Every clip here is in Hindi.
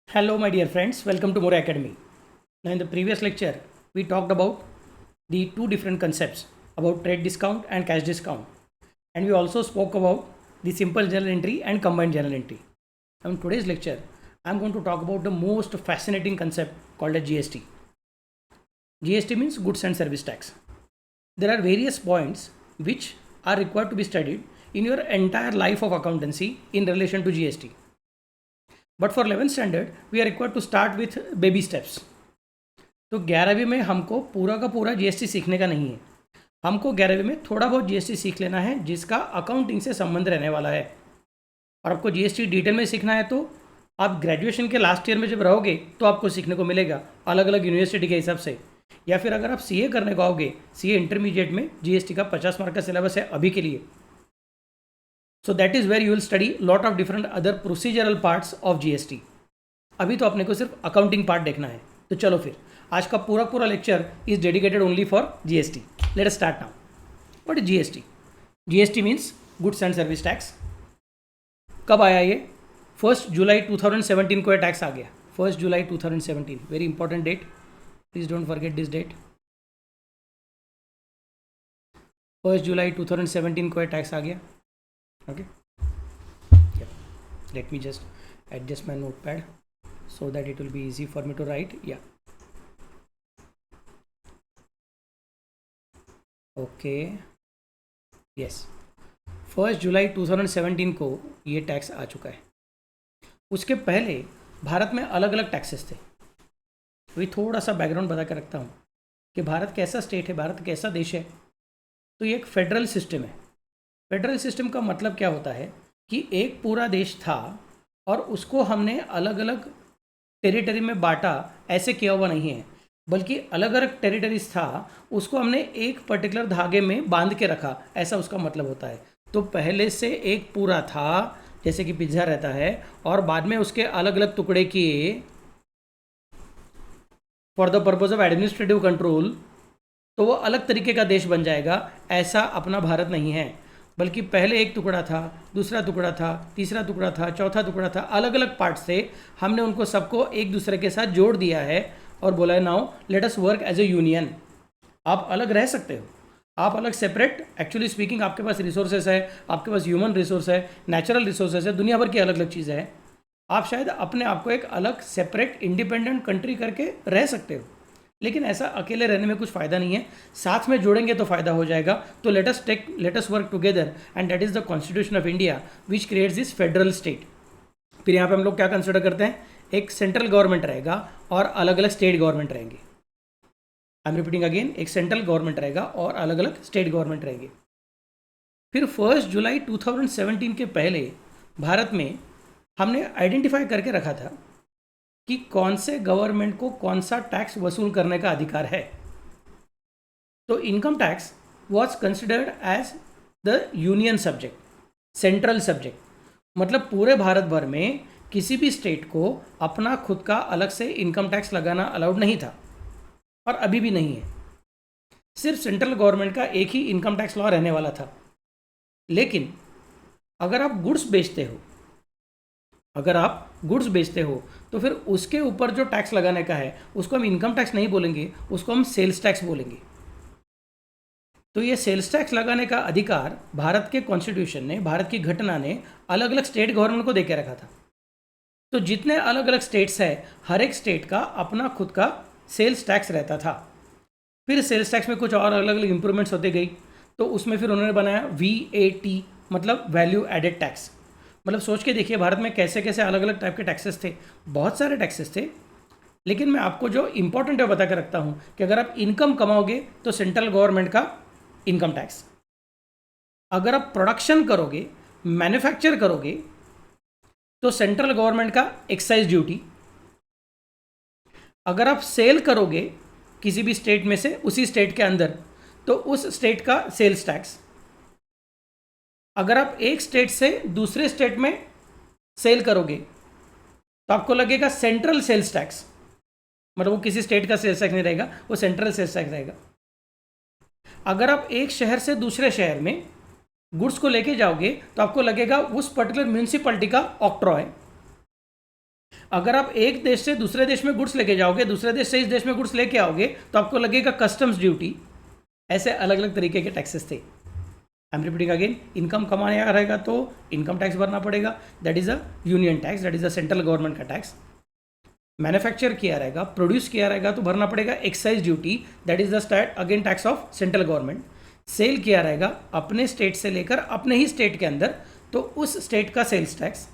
Hello, my dear friends. Welcome to More Academy. Now, in the previous lecture, we talked about the two different concepts about trade discount and cash discount, and we also spoke about the simple journal entry and combined journal entry. Now, in today's lecture, I'm going to talk about the most fascinating concept called as GST. GST means Goods and Service Tax. There are various points which are required to be studied in your entire life of accountancy in relation to GST. But for 11th standard we are required to start with baby steps. तो 11वीं में हमको पूरा का पूरा जीएसटी सीखने का नहीं है. हमको 11वीं में थोड़ा बहुत जीएसटी सीख लेना है जिसका अकाउंटिंग से संबंध रहने वाला है. और आपको जीएसटी डिटेल में सीखना है तो आप ग्रेजुएशन के लास्ट ईयर में जब रहोगे तो आपको सीखने को मिलेगा अलग अलग यूनिवर्सिटी के हिसाब से. या फिर अगर आप सीए करने को आओगे, सीए इंटरमीडिएट में जीएसटी का 50 मार्क का सिलेबस है अभी के लिए. So that is where you will study lot of different other procedural parts of GST. अभी तो अपने को सिर्फ अकाउंटिंग पार्ट देखना है. तो चलो फिर आज का पूरा पूरा lecture is dedicated only for GST. Late us start now. What is GST? GST means goods and service tax. कब आया ये? 1 जुलाई 2017 को ये टैक्स आ गया. 1 जुलाई 2017, very important date. Please don't forget this date. 1 जुलाई 2017 को ये टैक्स आ गया. Okay, yeah. Let me just adjust my notepad so that it will be easy for me to write. Yeah, okay, yes. 1 जुलाई 2017 को ये टैक्स आ चुका है. उसके पहले भारत में अलग अलग टैक्सेस थे. अभी थोड़ा सा बैकग्राउंड बता कर रखता हूँ कि भारत कैसा स्टेट है, भारत कैसा देश है. तो ये एक फेडरल सिस्टम है. फेडरल सिस्टम का मतलब क्या होता है कि एक पूरा देश था और उसको हमने अलग अलग टेरिटरी में बांटा, ऐसे किया हुआ नहीं है, बल्कि अलग अलग टेरिटरीज था, उसको हमने एक पर्टिकुलर धागे में बांध के रखा, ऐसा उसका मतलब होता है. तो पहले से एक पूरा था जैसे कि पिज्ज़ा रहता है और बाद में उसके अलग अलग टुकड़े किए for the purpose of administrative control, तो वो अलग तरीके का देश बन जाएगा. ऐसा अपना भारत नहीं है, बल्कि पहले एक टुकड़ा था, दूसरा टुकड़ा था, तीसरा टुकड़ा था, चौथा टुकड़ा था, अलग अलग पार्ट से हमने उनको सबको एक दूसरे के साथ जोड़ दिया है और बोला है now let us work as a union. आप अलग रह सकते हो, आप अलग सेपरेट, एक्चुअली स्पीकिंग आपके पास रिसोर्सेज है, आपके पास ह्यूमन रिसोर्स है, नेचुरल रिसोर्सेज है, दुनिया भर की अलग अलग चीज़ें हैं. आप शायद अपने आप को एक अलग सेपरेट इंडिपेंडेंट कंट्री करके रह सकते हो, लेकिन ऐसा अकेले रहने में कुछ फ़ायदा नहीं है. साथ में जोड़ेंगे तो फ़ायदा हो जाएगा. तो late us work together and that is the constitution of India which creates this federal state. फिर यहाँ पे हम लोग क्या कंसिडर करते हैं? एक सेंट्रल गवर्नमेंट रहेगा और अलग अलग स्टेट गवर्नमेंट रहेंगे. आई एम रिपीटिंग अगेन, एक सेंट्रल गवर्नमेंट रहेगा और अलग अलग स्टेट गवर्नमेंट रहेंगे. फिर 1 जुलाई 2017 के पहले भारत में हमने आइडेंटिफाई करके रखा था कि कौन से गवर्नमेंट को कौन सा टैक्स वसूल करने का अधिकार है. तो income tax was considered as the union subject, central subject. मतलब पूरे भारत भर में किसी भी स्टेट को अपना खुद का अलग से इनकम टैक्स लगाना अलाउड नहीं था और अभी भी नहीं है. सिर्फ सेंट्रल गवर्नमेंट का एक ही इनकम टैक्स लॉ रहने वाला था. लेकिन अगर आप गुड्स बेचते हो तो फिर उसके ऊपर जो टैक्स लगाने का है उसको हम इनकम टैक्स नहीं बोलेंगे, उसको हम सेल्स टैक्स बोलेंगे. तो ये सेल्स टैक्स लगाने का अधिकार भारत के कॉन्स्टिट्यूशन ने, भारत की घटना ने अलग अलग स्टेट गवर्नमेंट को देके रखा था. तो जितने अलग अलग स्टेट्स हैं, हर एक स्टेट का अपना खुद का सेल्स टैक्स रहता था. फिर सेल्स टैक्स में कुछ और अलग अलग इंप्रूवमेंट्स होते गई. तो उसमें फिर उन्होंने बनाया VAT, मतलब वैल्यू एडेड टैक्स. मतलब सोच के देखिए भारत में कैसे कैसे अलग अलग टाइप के टैक्सेस थे, बहुत सारे टैक्सेस थे. लेकिन मैं आपको जो इंपॉर्टेंट है बता कर रखता हूँ कि अगर आप इनकम कमाओगे तो सेंट्रल गवर्नमेंट का इनकम टैक्स, अगर आप प्रोडक्शन करोगे, मैन्युफैक्चर करोगे तो सेंट्रल गवर्नमेंट का एक्साइज ड्यूटी, अगर आप सेल करोगे किसी भी स्टेट में से उसी स्टेट के अंदर तो उस स्टेट का सेल्स टैक्स, अगर आप एक स्टेट से दूसरे स्टेट में सेल करोगे तो आपको लगेगा सेंट्रल सेल्स टैक्स. मतलब वो किसी स्टेट का सेल्स टैक्स नहीं रहेगा, वो सेंट्रल सेल्स टैक्स रहेगा. अगर आप एक शहर से दूसरे शहर में गुड्स को लेके जाओगे तो आपको लगेगा उस पर्टिकुलर म्यूनिसिपैलिटी का ऑक्ट्रॉय. अगर आप एक देश से दूसरे देश में गुड्स लेके जाओगे, दूसरे देश से इस देश में गुड्स लेके आओगे, तो आपको लगेगा कस्टम्स ड्यूटी। ऐसे अलग अलग तरीके के टैक्सेस थे। I am repeating again, income कमाने आ रहेगा तो इनकम टैक्स भरना पड़ेगा, that is a union tax, that is a central government का टैक्स। मैन्युफैक्चर किया रहेगा, प्रोड्यूस किया रहेगा तो भरना पड़ेगा excise duty, that is the state again tax of central government. Sale किया रहेगा अपने स्टेट से लेकर अपने ही स्टेट के अंदर, तो उस स्टेट का सेल्स टैक्स।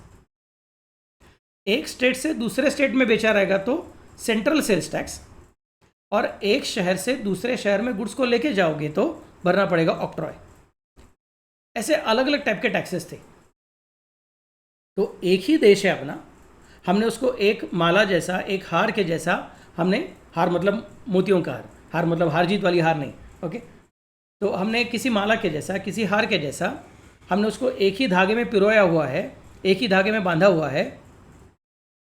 एक स्टेट से दूसरे स्टेट में बेचा रहेगा तो सेंट्रल सेल्स टैक्स, और एक शहर से दूसरे शहर में गुड्स को लेके जाओगे तो भरना पड़ेगा ऑक्ट्रॉय। ऐसे अलग अलग टाइप के टैक्सेस थे। तो एक ही देश है अपना, हमने उसको एक माला जैसा, एक हार के जैसा, हमने हार मतलब मोतियों का हार, हार मतलब हार जीत वाली हार नहीं, ओके। तो हमने किसी माला के जैसा, किसी हार के जैसा, हमने उसको एक ही धागे में पिरोया हुआ है, एक ही धागे में बांधा हुआ है,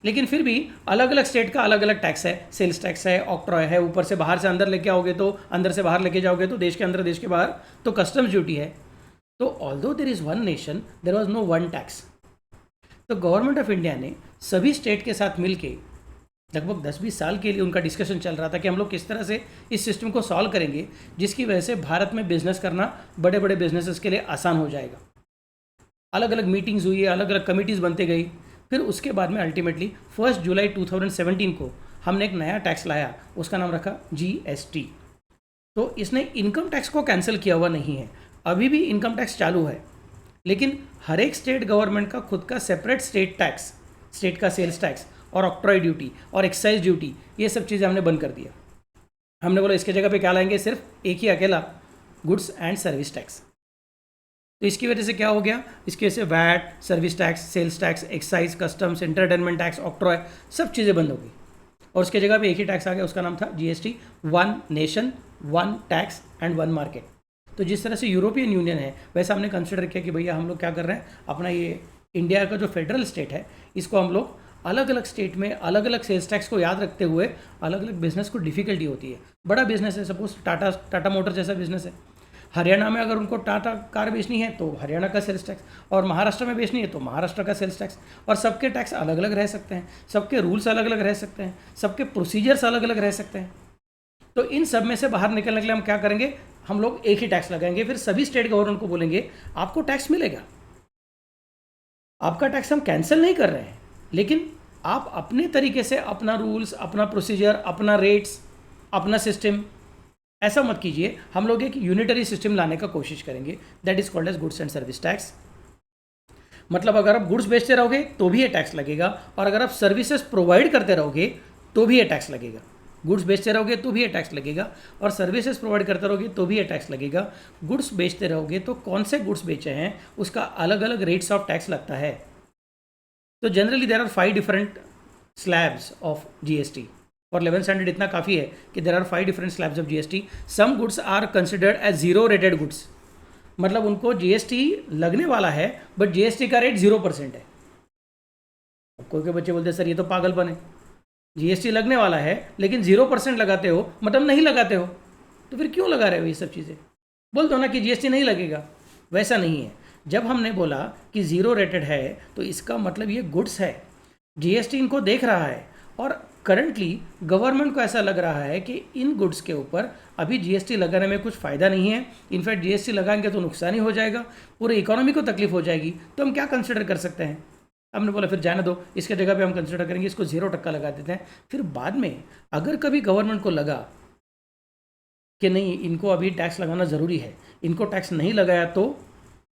लेकिन फिर भी अलग अलग स्टेट का अलग अलग टैक्स है। सेल्स टैक्स है, ऑक्ट्रॉय है, ऊपर से बाहर से अंदर लेके आओगे तो, अंदर से बाहर लेके जाओगे तो, देश के अंदर देश के बाहर तो कस्टम्स ड्यूटी है। तो although there is one nation, there was no one tax. तो गवर्नमेंट ऑफ इंडिया ने सभी स्टेट के साथ मिलके लगभग 10-20 साल के लिए उनका डिस्कशन चल रहा था कि हम लोग किस तरह से इस सिस्टम को सॉल्व करेंगे, जिसकी वजह से भारत में बिजनेस करना बड़े बड़े बिजनेसेस के लिए आसान हो जाएगा। अलग अलग मीटिंग्स हुई है, अलग अलग कमिटीज़ बनते गई। फिर उसके बाद में अल्टीमेटली 1 जुलाई 2017 को हमने एक नया टैक्स लाया, उसका नाम रखा GST। तो इसने इनकम टैक्स को कैंसिल किया हुआ नहीं है, अभी भी इनकम टैक्स चालू है, लेकिन हर एक स्टेट गवर्नमेंट का खुद का सेपरेट स्टेट टैक्स, स्टेट का सेल्स टैक्स और ऑक्ट्रॉय ड्यूटी और एक्साइज ड्यूटी, ये सब चीज़ें हमने बंद कर दिया। हमने बोला इसके जगह पे क्या लाएंगे, सिर्फ एक ही अकेला गुड्स एंड सर्विस टैक्स। तो इसकी वजह से क्या हो गया, इसकी वजह से VAT, service tax, sales tax, excise, customs, entertainment tax, octroi, सब चीज़ें बंद हो गई और उसके जगह पे एक ही टैक्स आ गया, उसका नाम था GST, one nation one tax and one market. तो जिस तरह से यूरोपियन यूनियन है, वैसा हमने कंसिडर किया कि भैया हम लोग क्या कर रहे हैं, अपना ये इंडिया का जो फेडरल स्टेट है, इसको हम लोग अलग अलग स्टेट में अलग अलग सेल्स टैक्स को याद रखते हुए अलग अलग बिजनेस को डिफिकल्टी होती है। बड़ा बिजनेस है, सपोज टाटा मोटर जैसा बिजनेस है, हरियाणा में अगर उनको टाटा कार बेचनी है तो हरियाणा का सेल्स टैक्स, और महाराष्ट्र में बेचनी है तो महाराष्ट्र का सेल्स टैक्स, और सबके टैक्स अलग अलग रह सकते हैं, सबके रूल्स अलग अलग रह सकते हैं, सबके प्रोसीजर्स अलग अलग रह सकते हैं। तो इन सब में से बाहर निकलने के लिए हम क्या करेंगे, हम लोग एक ही टैक्स लगाएंगे। फिर सभी स्टेट गवर्नमेंट को बोलेंगे आपको टैक्स मिलेगा, आपका टैक्स हम कैंसिल नहीं कर रहे हैं, लेकिन आप अपने तरीके से अपना रूल्स, अपना प्रोसीजर, अपना रेट्स, अपना सिस्टम, ऐसा मत कीजिए। हम लोग एक यूनिटरी सिस्टम लाने का कोशिश करेंगे, that is called as goods and service tax. मतलब अगर आप गुड्स बेचते रहोगे तो भी ये टैक्स लगेगा, और अगर आप सर्विसेज प्रोवाइड करते रहोगे तो भी ये टैक्स लगेगा। गुड्स बेचते रहोगे तो भी ये टैक्स लगेगा, और सर्विसेज प्रोवाइड करते रहोगे तो भी ये टैक्स लगेगा। गुड्स बेचते रहोगे तो कौन से गुड्स बेचे हैं उसका अलग अलग रेट्स ऑफ टैक्स लगता है। तो generally there are 5 different slabs of GST। For 11th standard इतना काफ़ी है कि there are 5 different slabs of GST। Some goods are considered as zero rated goods, मतलब उनको GST लगने वाला है बट GST का रेट 0% है। कोई कोई बच्चे बोलते हैं सर ये तो पागलपन है, GST लगने वाला है लेकिन 0% लगाते हो, मतलब नहीं लगाते हो, तो फिर क्यों लगा रहे हो ये सब चीज़ें। बोल दो ना कि GST नहीं लगेगा। वैसा नहीं है, जब हमने बोला कि ज़ीरो रेटेड है तो इसका मतलब ये गुड्स है, GST इनको देख रहा है, और करंटली गवर्नमेंट को ऐसा लग रहा है कि इन गुड्स के ऊपर अभी GST लगाने में कुछ फ़ायदा नहीं है, इनफैक्ट GST लगाएंगे तो नुकसान ही हो जाएगा, पूरे इकोनॉमी को तकलीफ हो जाएगी, तो हम क्या कंसिडर कर सकते हैं। हमने बोला फिर जाने दो, इसके जगह पे हम कंसिडर करेंगे इसको 0% लगा देते हैं। फिर बाद में अगर कभी गवर्नमेंट को लगा कि नहीं इनको अभी टैक्स लगाना ज़रूरी है, इनको टैक्स नहीं लगाया तो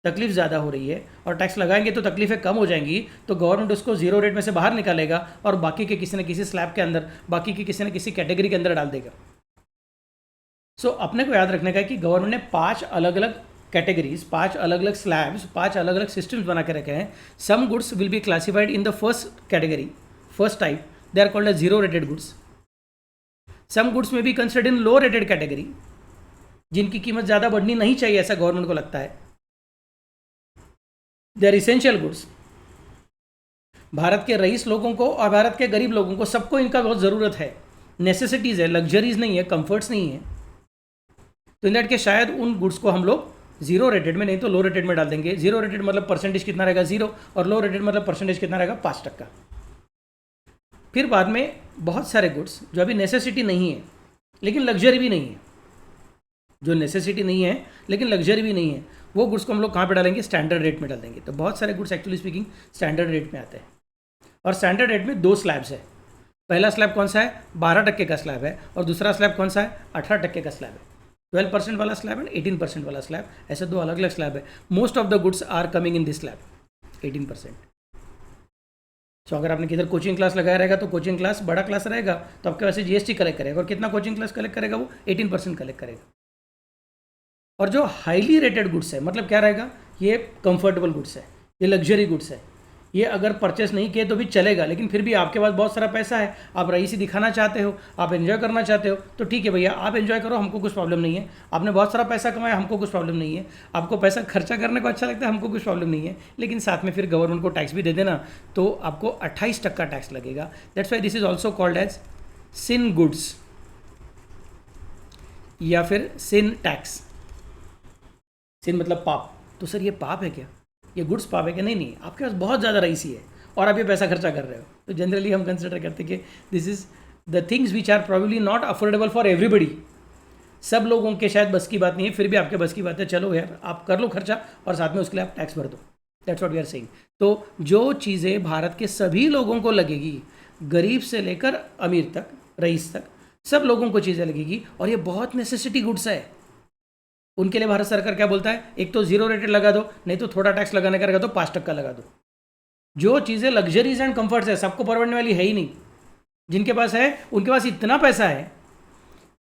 तकलीफ ज़्यादा हो रही है, और टैक्स लगाएंगे तो तकलीफें कम हो जाएंगी, तो गवर्नमेंट उसको 0 रेट में से बाहर निकालेगा और बाकी के किसी न किसी स्लैब के अंदर, बाकी के किसी न किसी कैटेगरी के अंदर डाल देगा। सो अपने को याद रखने का है कि गवर्नमेंट ने 5 अलग अलग कैटेगरीज, 5 अलग अलग स्लैब्स, 5 अलग अलग सिस्टम्स बना के रखे हैं। Some goods will be classified in the first category, first type, they are called as zero rated goods. Some goods में भी considered in low rated category, जिनकी कीमत ज़्यादा बढ़नी नहीं चाहिए ऐसा गवर्नमेंट को लगता है। They are essential goods, Bharat के रईस लोगों को और भारत के गरीब लोगों को सबको इनका बहुत ज़रूरत है, नेसेसिटीज़ है, लग्जरीज नहीं है, कंफर्ट्स नहीं है। तो इन दैट के शायद उन गुड्स को हम लोग 0 रेटेड में नहीं तो लो रेटेड में डाल देंगे। 0 रेटेड मतलब परसेंटेज कितना रहेगा 0, और लो रेटेड मतलब परसेंटेज कितना रहेगा 5%। फिर बाद में बहुत सारे गुड्स जो अभी नेसेसिटी नहीं है लेकिन लग्जरी भी नहीं है, जो नेसेसिटी नहीं है लेकिन लग्जरी भी नहीं है, वो गुड्स को हम लोग कहाँ पे डालेंगे? स्टैंडर्ड रेट में डाल देंगे। तो बहुत सारे goods actually speaking standard rate में आते हैं। और स्टैंडर्ड रेट में 2 स्लैब्स है। पहला स्लैब कौन सा है? 12% का स्लैब है। और दूसरा स्लैब कौन सा है? 18% का स्लैब है। 12% वाला स्लैब एंड 18% वाला स्लैब, ऐसे 2 अलग अलग स्लैब है। Most of the goods are coming in this slab 18%। सो अगर आपने किधर कोचिंग क्लास लगाया रहेगा तो कोचिंग क्लास बड़ा क्लास रहेगा तो आपके वैसे जीएसटी कलेक्ट करेगा। और कितना कोचिंग क्लास कलेक्ट करेगा? वो 18% कलेक्ट करेगा। और जो हाईली रेटेड गुड्स है, मतलब क्या रहेगा? ये कंफर्टेबल गुड्स है, ये लग्जरी गुड्स है, ये अगर परचेस नहीं किए तो भी चलेगा, लेकिन फिर भी आपके पास बहुत सारा पैसा है, आप रईसी दिखाना चाहते हो, आप एंजॉय करना चाहते हो, तो ठीक है भैया, आप एंजॉय करो, हमको कुछ प्रॉब्लम नहीं है। आपने बहुत सारा पैसा कमाया, हमको कुछ प्रॉब्लम नहीं है। आपको पैसा खर्चा करने को अच्छा लगता है, हमको कुछ प्रॉब्लम नहीं है। लेकिन साथ में फिर गवर्नमेंट को टैक्स भी दे देना, तो आपको 28% टैक्स लगेगा। That's why this is also called as sin goods या फिर सिन टैक्स। सिन मतलब पाप। तो सर ये पाप है क्या? ये गुड्स पाप है क्या? नहीं, आपके पास बहुत ज़्यादा रईसी है और आप ये पैसा खर्चा कर रहे हो, तो जनरली हम कंसिडर करते हैं कि this is the things which are probably not affordable for everybody. सब लोगों के शायद बस की बात नहीं है, फिर भी आपके बस की बात है, चलो यार आप कर लो खर्चा और साथ में उसके लिए आप टैक्स भर दो। That's what we are saying. तो जो चीज़ें भारत के सभी लोगों को लगेगी, गरीब से लेकर अमीर तक, रईस तक, सब लोगों को चीज़ें लगेगी, और ये बहुत नेसेसिटी गुड्स है। उनके लिए भारत सरकार क्या बोलता है? एक तो 0 रेटेड लगा दो, नहीं तो थोड़ा टैक्स लगाने का रहेगा तो 5% लगा दो। जो चीज़ें लग्जरीज एंड कंफर्ट्स है, सबको परवड़ने वाली है ही नहीं। जिनके पास है उनके पास इतना पैसा है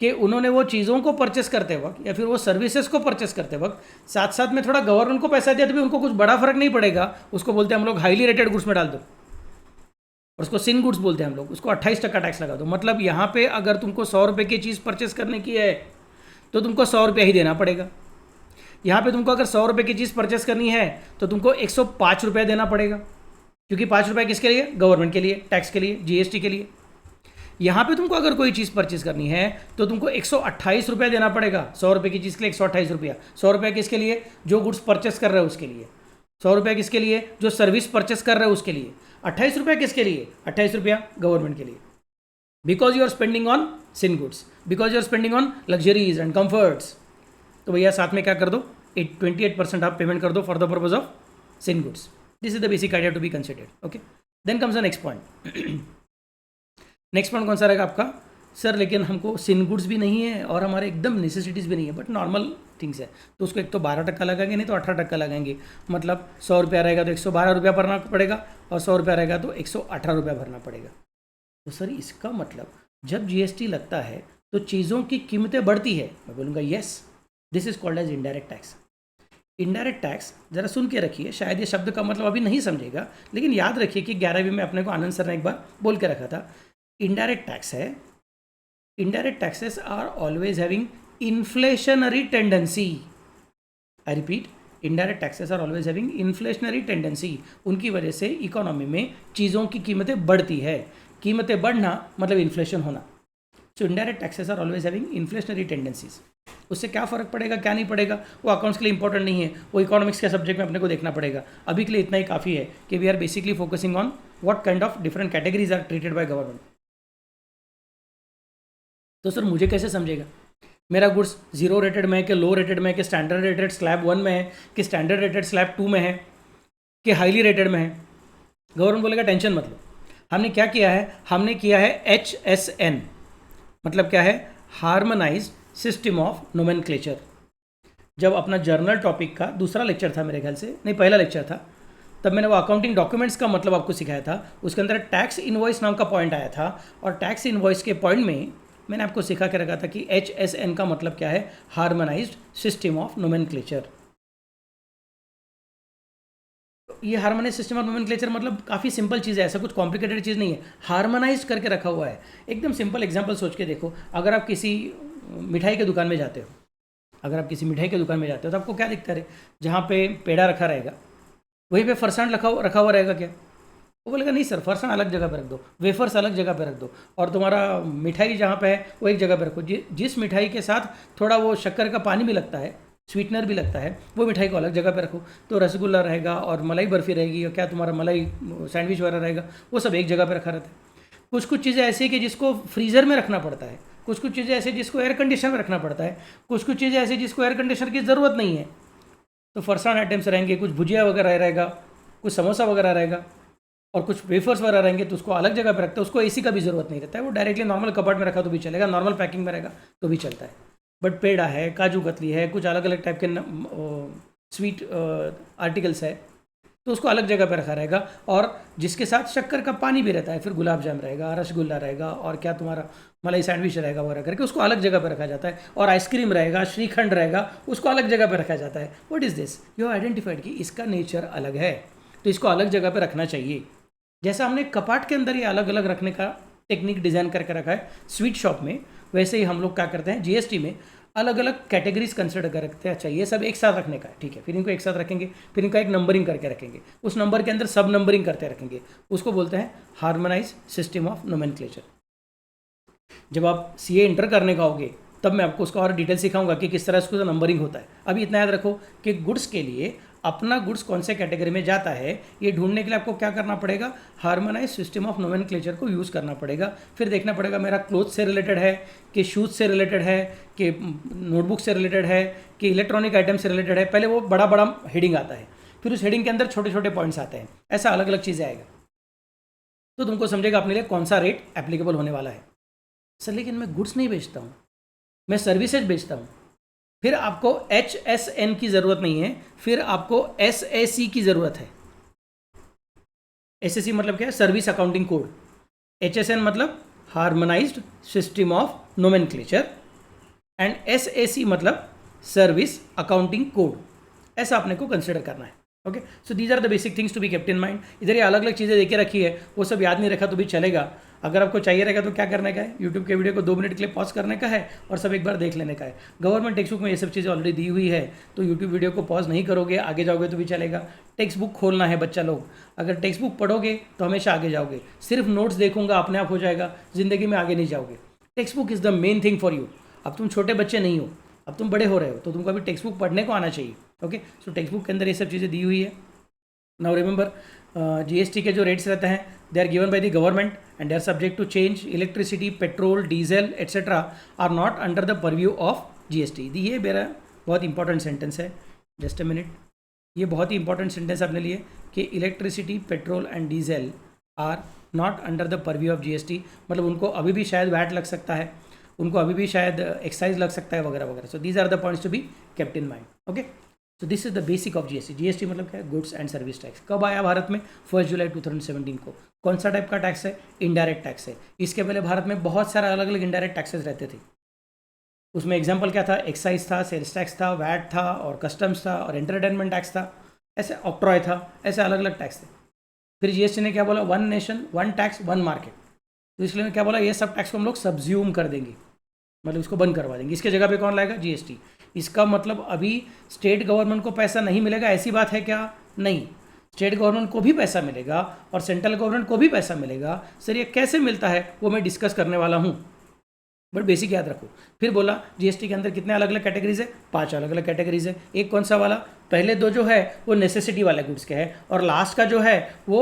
कि उन्होंने वो चीज़ों को परचेस करते वक्त या फिर वो सर्विसेज को परचेस करते वक्त साथ साथ में थोड़ा गवर्नमेंट को पैसा दिया तो भी उनको कुछ बड़ा फर्क नहीं पड़ेगा। उसको बोलते हैं हम लोग हाईली रेटेड गुड्स में डाल दो, और उसको सिन गुड्स बोलते हैं हम लोग। उसको 28% टैक्स लगा दो। मतलब यहाँ पे अगर तुमको 100 रुपये की चीज़ परचेस करने की है तो तुमको 100 रुपया ही देना पड़ेगा। यहाँ पे तुमको अगर 100 रुपये की चीज़ परचेस करनी है तो तुमको 105 रुपये देना पड़ेगा, क्योंकि 5 रुपये किसके लिए? गवर्नमेंट के लिए, टैक्स के लिए, जीएसटी के लिए। यहाँ पे तुमको अगर कोई चीज़ परचेस करनी है तो तुमको 128 रुपया देना पड़ेगा। 100 रुपये की चीज़ के लिए 128 रुपया। 100 रुपया किसके लिए? जो गुड्स परचेस कर रहे हो उसके लिए। 100 रुपया किसके लिए? जो सर्विस परचेस कर रहे हो उसके लिए। 28 रुपया किसके लिए? 28 रुपया गवर्नमेंट के लिए। Because you are spending on sin goods, because you are spending on luxuries and comforts. तो भैया साथ में क्या कर दो? 28% आप पेमेंट कर दो for the purpose of sin goods. This is the basic idea to be considered. Okay, then comes the next point. Next point कौन सा रहेगा आपका? सर लेकिन हमको सिन गुड्स भी नहीं है और हमारे एकदम नेसेसिटीज़ भी नहीं है, बट नॉर्मल थिंग्स है, तो उसको एक तो 12% लगाएंगे, नहीं तो 18% लगाएंगे। मतलब 100 रुपया रहेगा तो 112 रुपया भरना पड़ेगा, और 100 रुपया रहेगा तो 118 रुपया भरना पड़ेगा। तो सर इसका मतलब जब जीएसटी लगता है तो चीज़ों की कीमतें बढ़ती है। मैं बोलूँगा yes, this is called as indirect tax. Indirect tax ज़रा सुन के रखिए, शायद ये शब्द का मतलब अभी नहीं समझेगा, लेकिन याद रखिए कि 11वीं में अपने को आनंद सर ने एक बार बोल के रखा था। इनडायरेक्ट टैक्स है, indirect taxes are always having inflationary tendency. I repeat, indirect taxes are always having inflationary tendency. उनकी वजह से इकोनॉमी में चीज़ों की कीमतें बढ़ती है। कीमतें बढ़ना मतलब इन्फ्लेशन होना। So indirect taxes are always having inflationary tendencies. उससे क्या फ़र्क पड़ेगा, क्या नहीं पड़ेगा, वो अकाउंट्स के लिए इंपॉर्टेंट नहीं है, वो इकोनॉमिक्स के सब्जेक्ट में अपने को देखना पड़ेगा। अभी के लिए इतना ही काफ़ी है कि we are basically focusing on what kind of different categories are treated by government. तो सर मुझे कैसे समझेगा मेरा गुड्स 0 रेटेड में है कि लो रेटेड में है कि स्टैंडर्ड रेटेड स्लैब 1 में है कि स्टैंडर्ड रेटेड स्लैब 2 में है कि हाईली रेटेड में है? गवर्नमेंट बोलेगा टेंशन मत लो। हमने क्या किया है? हमने किया है HSN, मतलब क्या है? Harmonised system of nomenclature. जब अपना जर्नल टॉपिक का दूसरा लेक्चर था मेरे ख्याल से, नहीं पहला लेक्चर था, तब मैंने वो अकाउंटिंग डॉक्यूमेंट्स का मतलब आपको सिखाया था। उसके अंदर टैक्स इनवॉइस नाम का पॉइंट आया था, और टैक्स इनवॉइस के पॉइंट में मैंने आपको सिखा के रखा था कि HSN का मतलब क्या है? Harmonised system of nomenclature. ये हार्मोनाइज सिस्टम ऑफ नोमेनक्लेचर मतलब काफ़ी सिंपल चीज़ है, ऐसा कुछ कॉम्प्लिकेटेड चीज़ नहीं है, हार्मोनाइज करके रखा हुआ है। एकदम सिंपल एग्जांपल सोच के देखो, अगर आप किसी मिठाई की दुकान में जाते हो, अगर आप किसी मिठाई की दुकान में जाते हो तो आपको क्या दिखता है? जहाँ पे पेड़ा रखा रहेगा वहीं पे फरसाण रखा हुआ रहेगा क्या? वो बोलेगा नहीं सर, फरसाण अलग जगह पे रख दो, वेफर्स अलग जगह पे रख दो, और तुम्हारा मिठाई जहाँ पे है वो एक जगह पे रखो। जिस मिठाई के साथ थोड़ा वो शक्कर का पानी भी लगता है, स्वीटनर भी लगता है, वो मिठाई को अलग जगह पे रखो। तो रसगुल्ला रहेगा और मलाई बर्फ़ी रहेगी, और क्या तुम्हारा मलाई सैंडविच वगैरह रहेगा, वो सब एक जगह पे रखा रहता है। कुछ कुछ चीज़ें ऐसी है कि जिसको फ्रीज़र में रखना पड़ता है, कुछ कुछ चीज़ें ऐसी जिसको एयर कंडीशनर में रखना पड़ता है, कुछ कुछ चीज़ें ऐसी जिसको एयर कंडीशनर की ज़रूरत नहीं है। तो फरसान आइटम्स रहेंगे, कुछ भुजिया वगैरह रहेगा, कुछ समोसा वगैरह रहेगा, और कुछ वेफर्स वगैरह रहेंगे, तो उसको अलग जगह पर रखते हैं, उसको एसी का भी ज़रूरत नहीं रहता है, वो डायरेक्टली नॉर्मल कपबोर्ड में रखा तो भी चलेगा, नॉर्मल पैकिंग में रहेगा तो भी चलता है। बट पेड़ा है, काजू कतली है, कुछ अलग अलग टाइप के स्वीट आर्टिकल्स है, तो उसको अलग जगह पर रखा रहेगा। और जिसके साथ शक्कर का पानी भी रहता है, फिर गुलाब जाम रहेगा, रसगुल्ला रहेगा, और क्या तुम्हारा मलाई सैंडविच रहेगा वगैरह करके उसको अलग जगह पर रखा जाता है। और आइसक्रीम रहेगा, श्रीखंड रहेगा, उसको अलग जगह पर रखा जाता है। What is this? You have identified कि इसका नेचर अलग है, तो इसको अलग जगह पर रखना चाहिए। जैसा हमने कपाट के अंदर ये अलग अलग रखने का टेक्निक डिज़ाइन करके रखा है स्वीट शॉप में, वैसे ही हम लोग क्या करते हैं जीएसटी में अलग अलग कैटेगरीज कंसिडर कर रखते हैं। अच्छा, ये सब एक साथ रखने का है, ठीक है, फिर इनको एक साथ रखेंगे, फिर इनका एक नंबरिंग करके रखेंगे, उस नंबर के अंदर सब नंबरिंग करते रखेंगे, उसको बोलते हैं हार्मोनाइज सिस्टम ऑफ नोमेनक्लेचर। जब आप सीए इंटर करने का होगे तब मैं आपको उसका और डिटेल सिखाऊंगा कि किस तरह उसका नंबरिंग होता है। अभी इतना याद रखो कि गुड्स के लिए अपना गुड्स कौन से कैटेगरी में जाता है ये ढूंढने के लिए आपको क्या करना पड़ेगा, हार्मोनाइज सिस्टम ऑफ नोमेनक्लेचर को यूज़ करना पड़ेगा। फिर देखना पड़ेगा मेरा क्लोथ से रिलेटेड है कि शूज़ से रिलेटेड है कि नोटबुक से रिलेटेड है कि इलेक्ट्रॉनिक आइटम से रिलेटेड है। पहले वो बड़ा बड़ा हेडिंग आता है, फिर उस हेडिंग के अंदर छोटे छोटे पॉइंट्स आते हैं, ऐसा अलग अलग चीज़ें आएगा, तो तुमको समझेगा अपने लिए कौन सा रेट एप्लीकेबल होने वाला है। सर लेकिन मैं गुड्स नहीं बेचता हूँ, मैं सर्विसेज बेचता हूँ। फिर आपको HSN की ज़रूरत नहीं है, फिर आपको SAC की ज़रूरत है। SAC मतलब क्या है? Service accounting code. HSN मतलब harmonised system of nomenclature, and SAC मतलब सर्विस अकाउंटिंग कोड। ऐसा अपने को कंसिडर करना है। Okay, so these are the basic things to be kept in mind. इधर ये अलग अलग चीज़ें देके रखी है, वो सब याद नहीं रखा तो भी चलेगा। अगर आपको चाहिए रहेगा तो क्या करने का है, यूट्यूब के वीडियो को 2 मिनट के लिए पॉज करने का है और सब एक बार देख लेने का है। गवर्नमेंट टेक्स्ट बुक में ये सब चीज़ें ऑलरेडी दी हुई है, तो यूट्यूब वीडियो को पॉज नहीं करोगे, आगे जाओगे तो भी चलेगा। टेक्स्ट बुक खोलना है बच्चा लोग, अगर टेक्स्ट बुक पढ़ोगे तो हमेशा आगे जाओगे। सिर्फ नोट्स देखूंगा अपने आप हो जाएगा, ज़िंदगी में आगे नहीं जाओगे। Text book is the main thing for you. अब तुम छोटे बच्चे नहीं हो, अब तुम बड़े हो रहे हो, तो तुमको अभी टेक्स्ट बुक पढ़ने को आना चाहिए। ओके, सो टेक्स्ट बुक के अंदर ये सब चीज़ें दी हुई है। नाउ रिमेंबर, जीएसटी के जो रेट्स रहते हैं they are given by the government and they are subject to change. Electricity, petrol, diesel etcetera are not under the purview of GST. ये मेरा बहुत इंपॉर्टेंट सेंटेंस है, जस्ट अ मिनट। ये बहुत ही इंपॉर्टेंट सेंटेंस अपने लिए कि electricity, petrol and diesel are not under the purview of GST. मतलब उनको अभी भी शायद वैट लग सकता है, उनको अभी भी शायद एक्साइज लग सकता है वगैरह वगैरह। So these are the points to be kept in mind. Okay, so this is the basic of GST. GST मतलब क्या है? Goods and service tax. कब आया भारत में? 1 जुलाई 2017 को। कौन सा टाइप का टैक्स है? इनडायरेक्ट टैक्स है। इसके पहले भारत में बहुत सारे अलग अलग इनडायरेक्ट टैक्सेस रहते थे। उसमें एग्जाम्पल क्या था? एक्साइज था, सेल्स टैक्स था, वैट था, और कस्टम्स था, और एंटरटेनमेंट टैक्स था, ऐसे ऑक्ट्रॉय था, ऐसे अलग अलग टैक्स थे। फिर जीएसटी ने क्या बोला? 1 नेशन 1 टैक्स 1 मार्केट। तो इसलिए क्या बोला? ये सब टैक्स को हम लोग सब्ज्यूम कर देंगे, मतलब इसको बंद करवा देंगे। इसके जगह पे कौन लाएगा? जीएसटी। इसका मतलब अभी स्टेट गवर्नमेंट को पैसा नहीं मिलेगा ऐसी बात है क्या? नहीं, स्टेट गवर्नमेंट को भी पैसा मिलेगा और सेंट्रल गवर्नमेंट को भी पैसा मिलेगा। सर ये कैसे मिलता है वो मैं डिस्कस करने वाला हूँ, बट बेसिक याद रखो। फिर बोला जीएसटी के अंदर कितने अलग अलग कैटेगरीज है? 5 अलग अलग कैटेगरीज है। एक कौन सा वाला? पहले 2 जो है वो नेसेसिटी वाले गुड्स के है, और लास्ट का जो है वो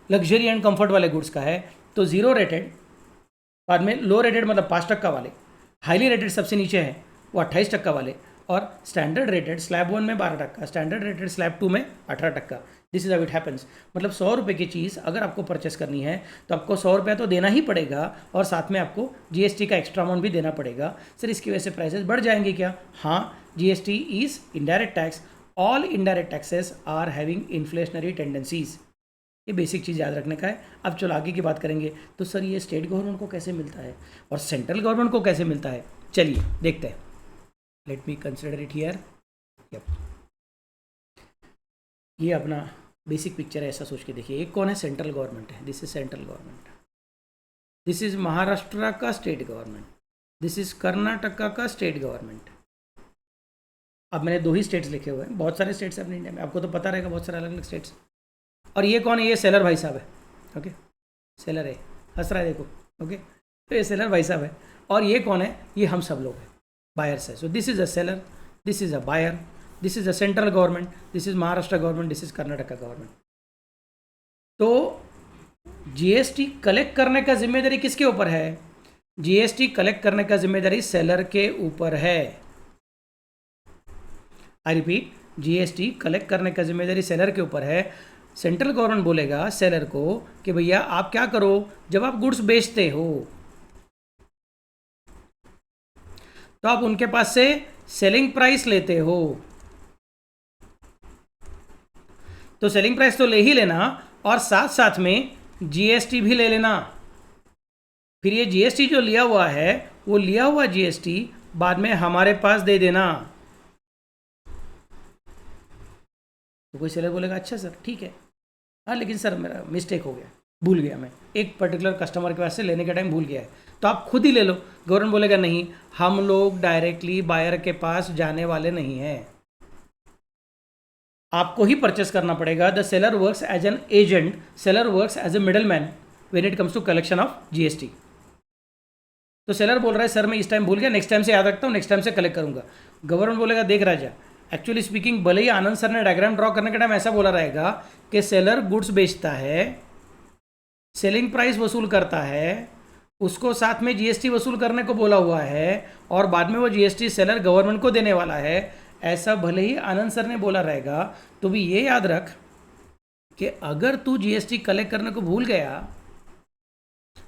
लग्जरी एंड कंफर्ट वाले गुड्स का है। तो 0 रेटेड, बाद में लो रेटेड मतलब 5% वाले, हाईली रेटेड सबसे नीचे है वो 28% वाले, और स्टैंडर्ड रेटेड स्लैब 1 में 12%, स्टैंडर्ड रेटेड स्लैब 2 में 18%। This is how it happens. मतलब 100 रुपये की चीज़ अगर आपको परचेस करनी है तो आपको 100 रुपया तो देना ही पड़ेगा, और साथ में आपको जीएसटी का एक्स्ट्रा अमाउंट भी देना पड़ेगा। सर इसकी वजह से प्राइसेस बढ़ जाएंगे क्या? हाँ, GST is indirect tax. All indirect taxes are having inflationary tendencies. ये बेसिक चीज़ याद रखने का है। अब चलो आगे की बात करेंगे। तो सर ये स्टेट गवर्नमेंट को कैसे मिलता है और सेंट्रल गवर्नमेंट को कैसे मिलता है? चलिए देखते हैं। Let me consider it here. ये अपना बेसिक पिक्चर है, ऐसा सोच के देखिए। एक कौन है? सेंट्रल गवर्नमेंट है। This is central government, this is Maharashtra का state government, this is Karnataka का स्टेट गवर्नमेंट। अब मैंने 2 ही स्टेट्स लिखे हुए हैं, बहुत सारे स्टेट्स हैं अपने इंडिया में, आपको तो पता रहेगा बहुत सारे अलग अलग स्टेट्स। और ये कौन है? ये सेलर भाई साहब है। ओके, सेलर है, हंस रहा है देखो। ओके, तो ये सेलर भाई साहब है। और ये कौन है? ये हम सब लोग हैं, बायर्स है। So this is a seller, this is a buyer, this is a central government, this is Maharashtra government, this is Karnataka government. तो जीएसटी कलेक्ट करने का जिम्मेदारी किसके ऊपर है? जीएसटी कलेक्ट करने का जिम्मेदारी सेलर के ऊपर है। आई रिपीट, जीएसटी कलेक्ट करने का जिम्मेदारी सेलर के ऊपर है। सेंट्रल गवर्नमेंट बोलेगा सेलर को कि भैया आप क्या करो, जब आप गुड्स बेचते हो तो आप उनके पास से सेलिंग प्राइस लेते हो, तो सेलिंग प्राइस तो ले ही लेना और साथ साथ में जीएसटी भी ले लेना। फिर ये जीएसटी जो लिया हुआ है वो लिया हुआ जीएसटी बाद में हमारे पास दे देना। तो कोई सेलर बोलेगा अच्छा सर ठीक है, हाँ लेकिन सर मेरा मिस्टेक हो गया, भूल गया, मैं एक पर्टिकुलर कस्टमर के पास से लेने के टाइम भूल गया है, तो आप खुद ही ले लो। गवर्नमेंट बोलेगा नहीं, हम लोग डायरेक्टली बायर के पास जाने वाले नहीं हैं, आपको ही परचेस करना पड़ेगा। The seller works as an agent, seller works as a middle man when it comes to collection of GST. तो सेलर बोल रहा है सर मैं इस टाइम भूल गया, नेक्स्ट टाइम से याद रखता हूँ, नेक्स्ट टाइम से कलेक्ट करूंगा। गवर्नमेंट बोलेगा देख राजा, एक्चुअली स्पीकिंग भले ही आनंद सर ने डायग्राम ड्रॉ करने के टाइम ऐसा बोला रहेगा कि सेलर गुड्स बेचता है, सेलिंग प्राइस वसूल करता है, उसको साथ में जीएसटी वसूल करने को बोला हुआ है और बाद में वो जीएसटी सेलर गवर्नमेंट को देने वाला है, ऐसा भले ही आनंद सर ने बोला रहेगा। तो भी ये याद रख कि अगर तू जीएसटी कलेक्ट करने को भूल गया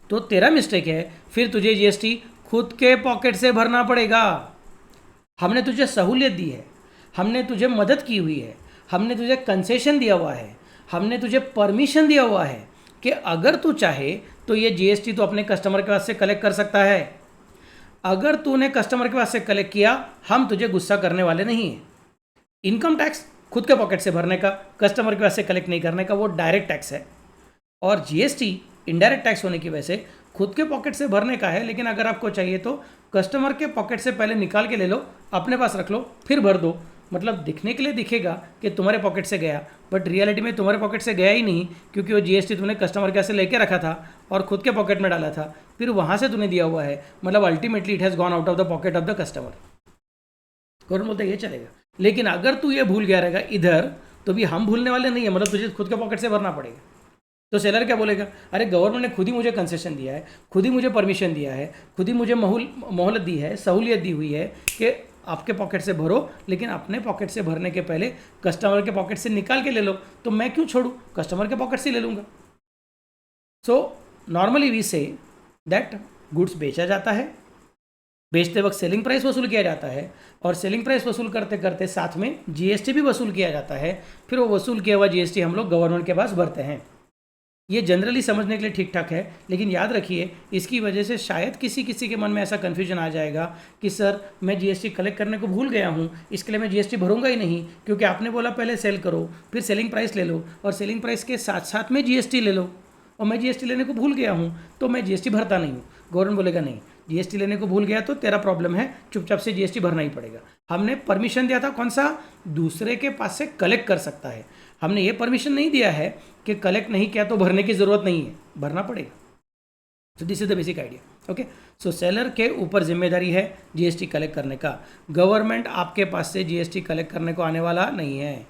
तो तेरा मिस्टेक है, फिर तुझे जीएसटी खुद के पॉकेट से भरना पड़ेगा। हमने तुझे सहूलियत दी है, हमने तुझे मदद की हुई है, हमने तुझे कंसेशन दिया हुआ है, हमने तुझे परमिशन दिया हुआ है कि अगर तू चाहे तो ये जीएसटी तो अपने कस्टमर के पास से कलेक्ट कर सकता है। अगर तूने कस्टमर के पास से कलेक्ट किया, हम तुझे गुस्सा करने वाले नहीं हैं। इनकम टैक्स खुद के पॉकेट से भरने का, कस्टमर के पास से कलेक्ट नहीं करने का, वो डायरेक्ट टैक्स है। और जीएसटी इनडायरेक्ट टैक्स होने की वजह से खुद के पॉकेट से भरने का है, लेकिन अगर आपको चाहिए तो कस्टमर के पॉकेट से पहले निकाल के ले लो, अपने पास रख लो, फिर भर दो। मतलब दिखने के लिए दिखेगा कि तुम्हारे पॉकेट से गया, बट रियलिटी में तुम्हारे पॉकेट से गया ही नहीं, क्योंकि वो जीएसटी तुमने कस्टमर के से लेके रखा था और खुद के पॉकेट में डाला था, फिर वहाँ से तूने दिया हुआ है। मतलब ultimately it has gone out of the pocket of the customer. Government बोलते ये चलेगा, लेकिन अगर तू ये भूल गया रहेगा इधर, तो भी हम भूलने वाले नहीं है, मतलब तुझे खुद के पॉकेट से भरना पड़ेगा। तो सेलर क्या बोलेगा, अरे गवर्नमेंट ने खुद ही मुझे कंसेशन दिया है, खुद ही मुझे परमिशन दिया है, खुद ही मुझे मोहलत दी है, सहूलियत दी हुई है कि आपके पॉकेट से भरो, लेकिन अपने पॉकेट से भरने के पहले कस्टमर के पॉकेट से निकाल के ले लो। तो मैं क्यों छोड़ूं, कस्टमर के पॉकेट से ले लूँगा। So normally we say that goods बेचा जाता है, बेचते वक्त सेलिंग प्राइस वसूल किया जाता है, और सेलिंग प्राइस वसूल करते करते साथ में जीएसटी भी वसूल किया जाता है। फिर वो वसूल किया हुआ जीएसटी हम लोग गवर्नमेंट के पास भरते हैं। ये जनरली समझने के लिए ठीक ठाक है, लेकिन याद रखिए इसकी वजह से शायद किसी के मन में ऐसा कन्फ्यूजन आ जाएगा कि सर मैं जीएसटी कलेक्ट करने को भूल गया हूँ, इसके लिए मैं जीएसटी भरूंगा ही नहीं, क्योंकि आपने बोला पहले सेल करो, फिर सेलिंग प्राइस ले लो, और सेलिंग प्राइस के साथ साथ में जीएसटी ले लो, और मैं जीएसटी लेने को भूल गया हूँ तो मैं जीएसटी भरता नहीं हूँ। गवर्नमेंट बोलेगा नहीं, जीएसटी लेने को भूल गया तो तेरा प्रॉब्लम है, चुपचाप से जीएसटी भरना ही पड़ेगा। हमने परमिशन दिया था कौन सा, दूसरे के पास से कलेक्ट कर सकता है, हमने ये परमिशन नहीं दिया है कि कलेक्ट नहीं किया तो भरने की ज़रूरत नहीं है, भरना पड़ेगा। तो this is the basic idea. Okay, so seller के ऊपर जिम्मेदारी है जीएसटी कलेक्ट करने का। गवर्नमेंट आपके पास से जीएसटी कलेक्ट करने को आने वाला नहीं है।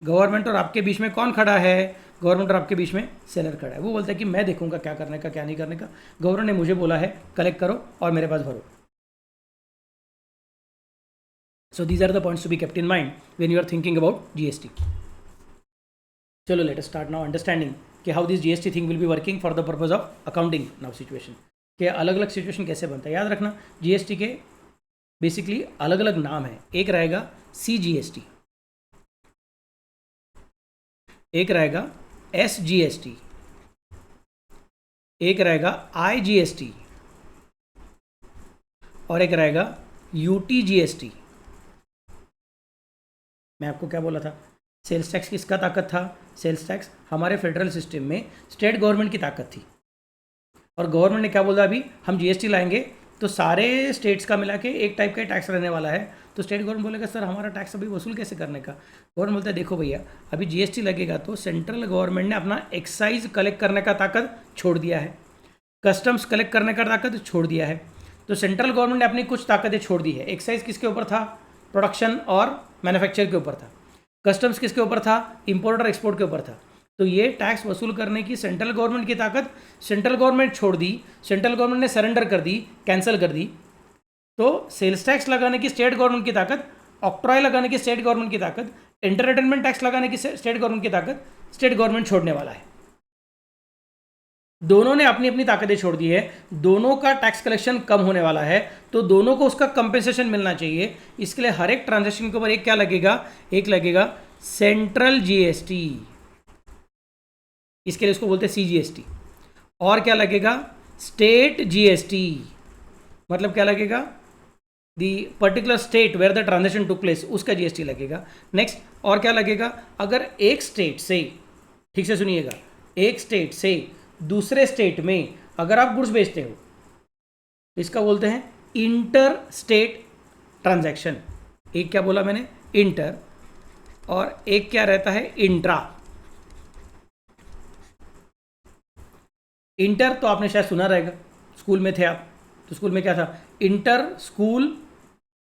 गवर्नमेंट और आपके बीच में कौन खड़ा है, गवर्नमेंट और आपके बीच में सेलर खड़ा है। वो बोलता है कि मैं देखूंगा क्या करने का क्या नहीं करने का, गवर्नमेंट ने मुझे बोला है कलेक्ट करो और मेरे पास भरो। So these are the points to be kept in mind when you are thinking about GST. चलो let us start now understanding कि how this GST thing will be working for the purpose of accounting now situation, कि अलग अलग सिचुएशन कैसे बनता है। याद रखना जीएसटी के बेसिकली अलग अलग नाम है। एक रहेगा सीजीएसटी, एक रहेगा एसजीएसटी, एक रहेगा आईजीएसटी, और एक रहेगा यूटीजीएसटी। मैं आपको क्या बोला था, सेल्स टैक्स किसका ताकत था, सेल्स टैक्स हमारे फेडरल सिस्टम में स्टेट गवर्नमेंट की ताकत थी, और गवर्नमेंट ने क्या बोला, अभी हम जीएसटी लाएंगे तो सारे स्टेट्स का मिला के एक टाइप का टैक्स रहने वाला है। तो स्टेट गवर्नमेंट बोलेगा सर हमारा टैक्स अभी वसूल कैसे करने का। गवर्नमेंट बोलता है देखो भैया अभी जीएसटी लगेगा तो सेंट्रल गवर्नमेंट ने अपना एक्साइज कलेक्ट करने का ताकत छोड़ दिया है, कस्टम्स कलेक्ट करने का ताकत छोड़ दिया है। तो सेंट्रल गवर्नमेंट ने अपनी कुछ ताकतें छोड़ दी है। एक्साइज किसके ऊपर था, प्रोडक्शन और मैन्युफैक्चर के ऊपर था। कस्टम्स किसके ऊपर था, इंपोर्ट और एक्सपोर्ट के ऊपर था। तो ये टैक्स वसूल करने की सेंट्रल गवर्नमेंट की ताकत सेंट्रल गवर्नमेंट छोड़ दी, सेंट्रल गवर्नमेंट ने सरेंडर कर दी, कैंसिल कर दी। तो सेल्स टैक्स लगाने की स्टेट गवर्नमेंट की ताकत, ऑक्ट्रॉय लगाने की स्टेट गवर्नमेंट की ताकत, एंटरटेनमेंट टैक्स लगाने की स्टेट गवर्नमेंट की ताकत स्टेट गवर्नमेंट छोड़ने वाला है। दोनों ने अपनी अपनी ताकतें छोड़ दी है, दोनों का टैक्स कलेक्शन कम होने वाला है, तो दोनों को उसका कंपेंसेशन मिलना चाहिए। इसके लिए हर एक ट्रांजैक्शन के ऊपर एक क्या लगेगा, एक लगेगा सेंट्रल जीएसटी, इसके लिए उसको बोलते हैं सीजीएसटी। और क्या लगेगा, स्टेट जीएसटी, मतलब क्या लगेगा, the particular state where the transaction took place, उसका जीएसटी लगेगा। नेक्स्ट, और क्या लगेगा, अगर एक स्टेट से, ठीक से सुनिएगा, एक स्टेट से दूसरे स्टेट में अगर आप गुड्स बेचते हो तो इसका बोलते हैं इंटर स्टेट ट्रांजैक्शन। एक क्या बोला मैंने, इंटर, और एक क्या रहता है, इंट्रा। इंटर तो आपने शायद सुना रहेगा, स्कूल में थे आप, तो स्कूल में क्या था, inter school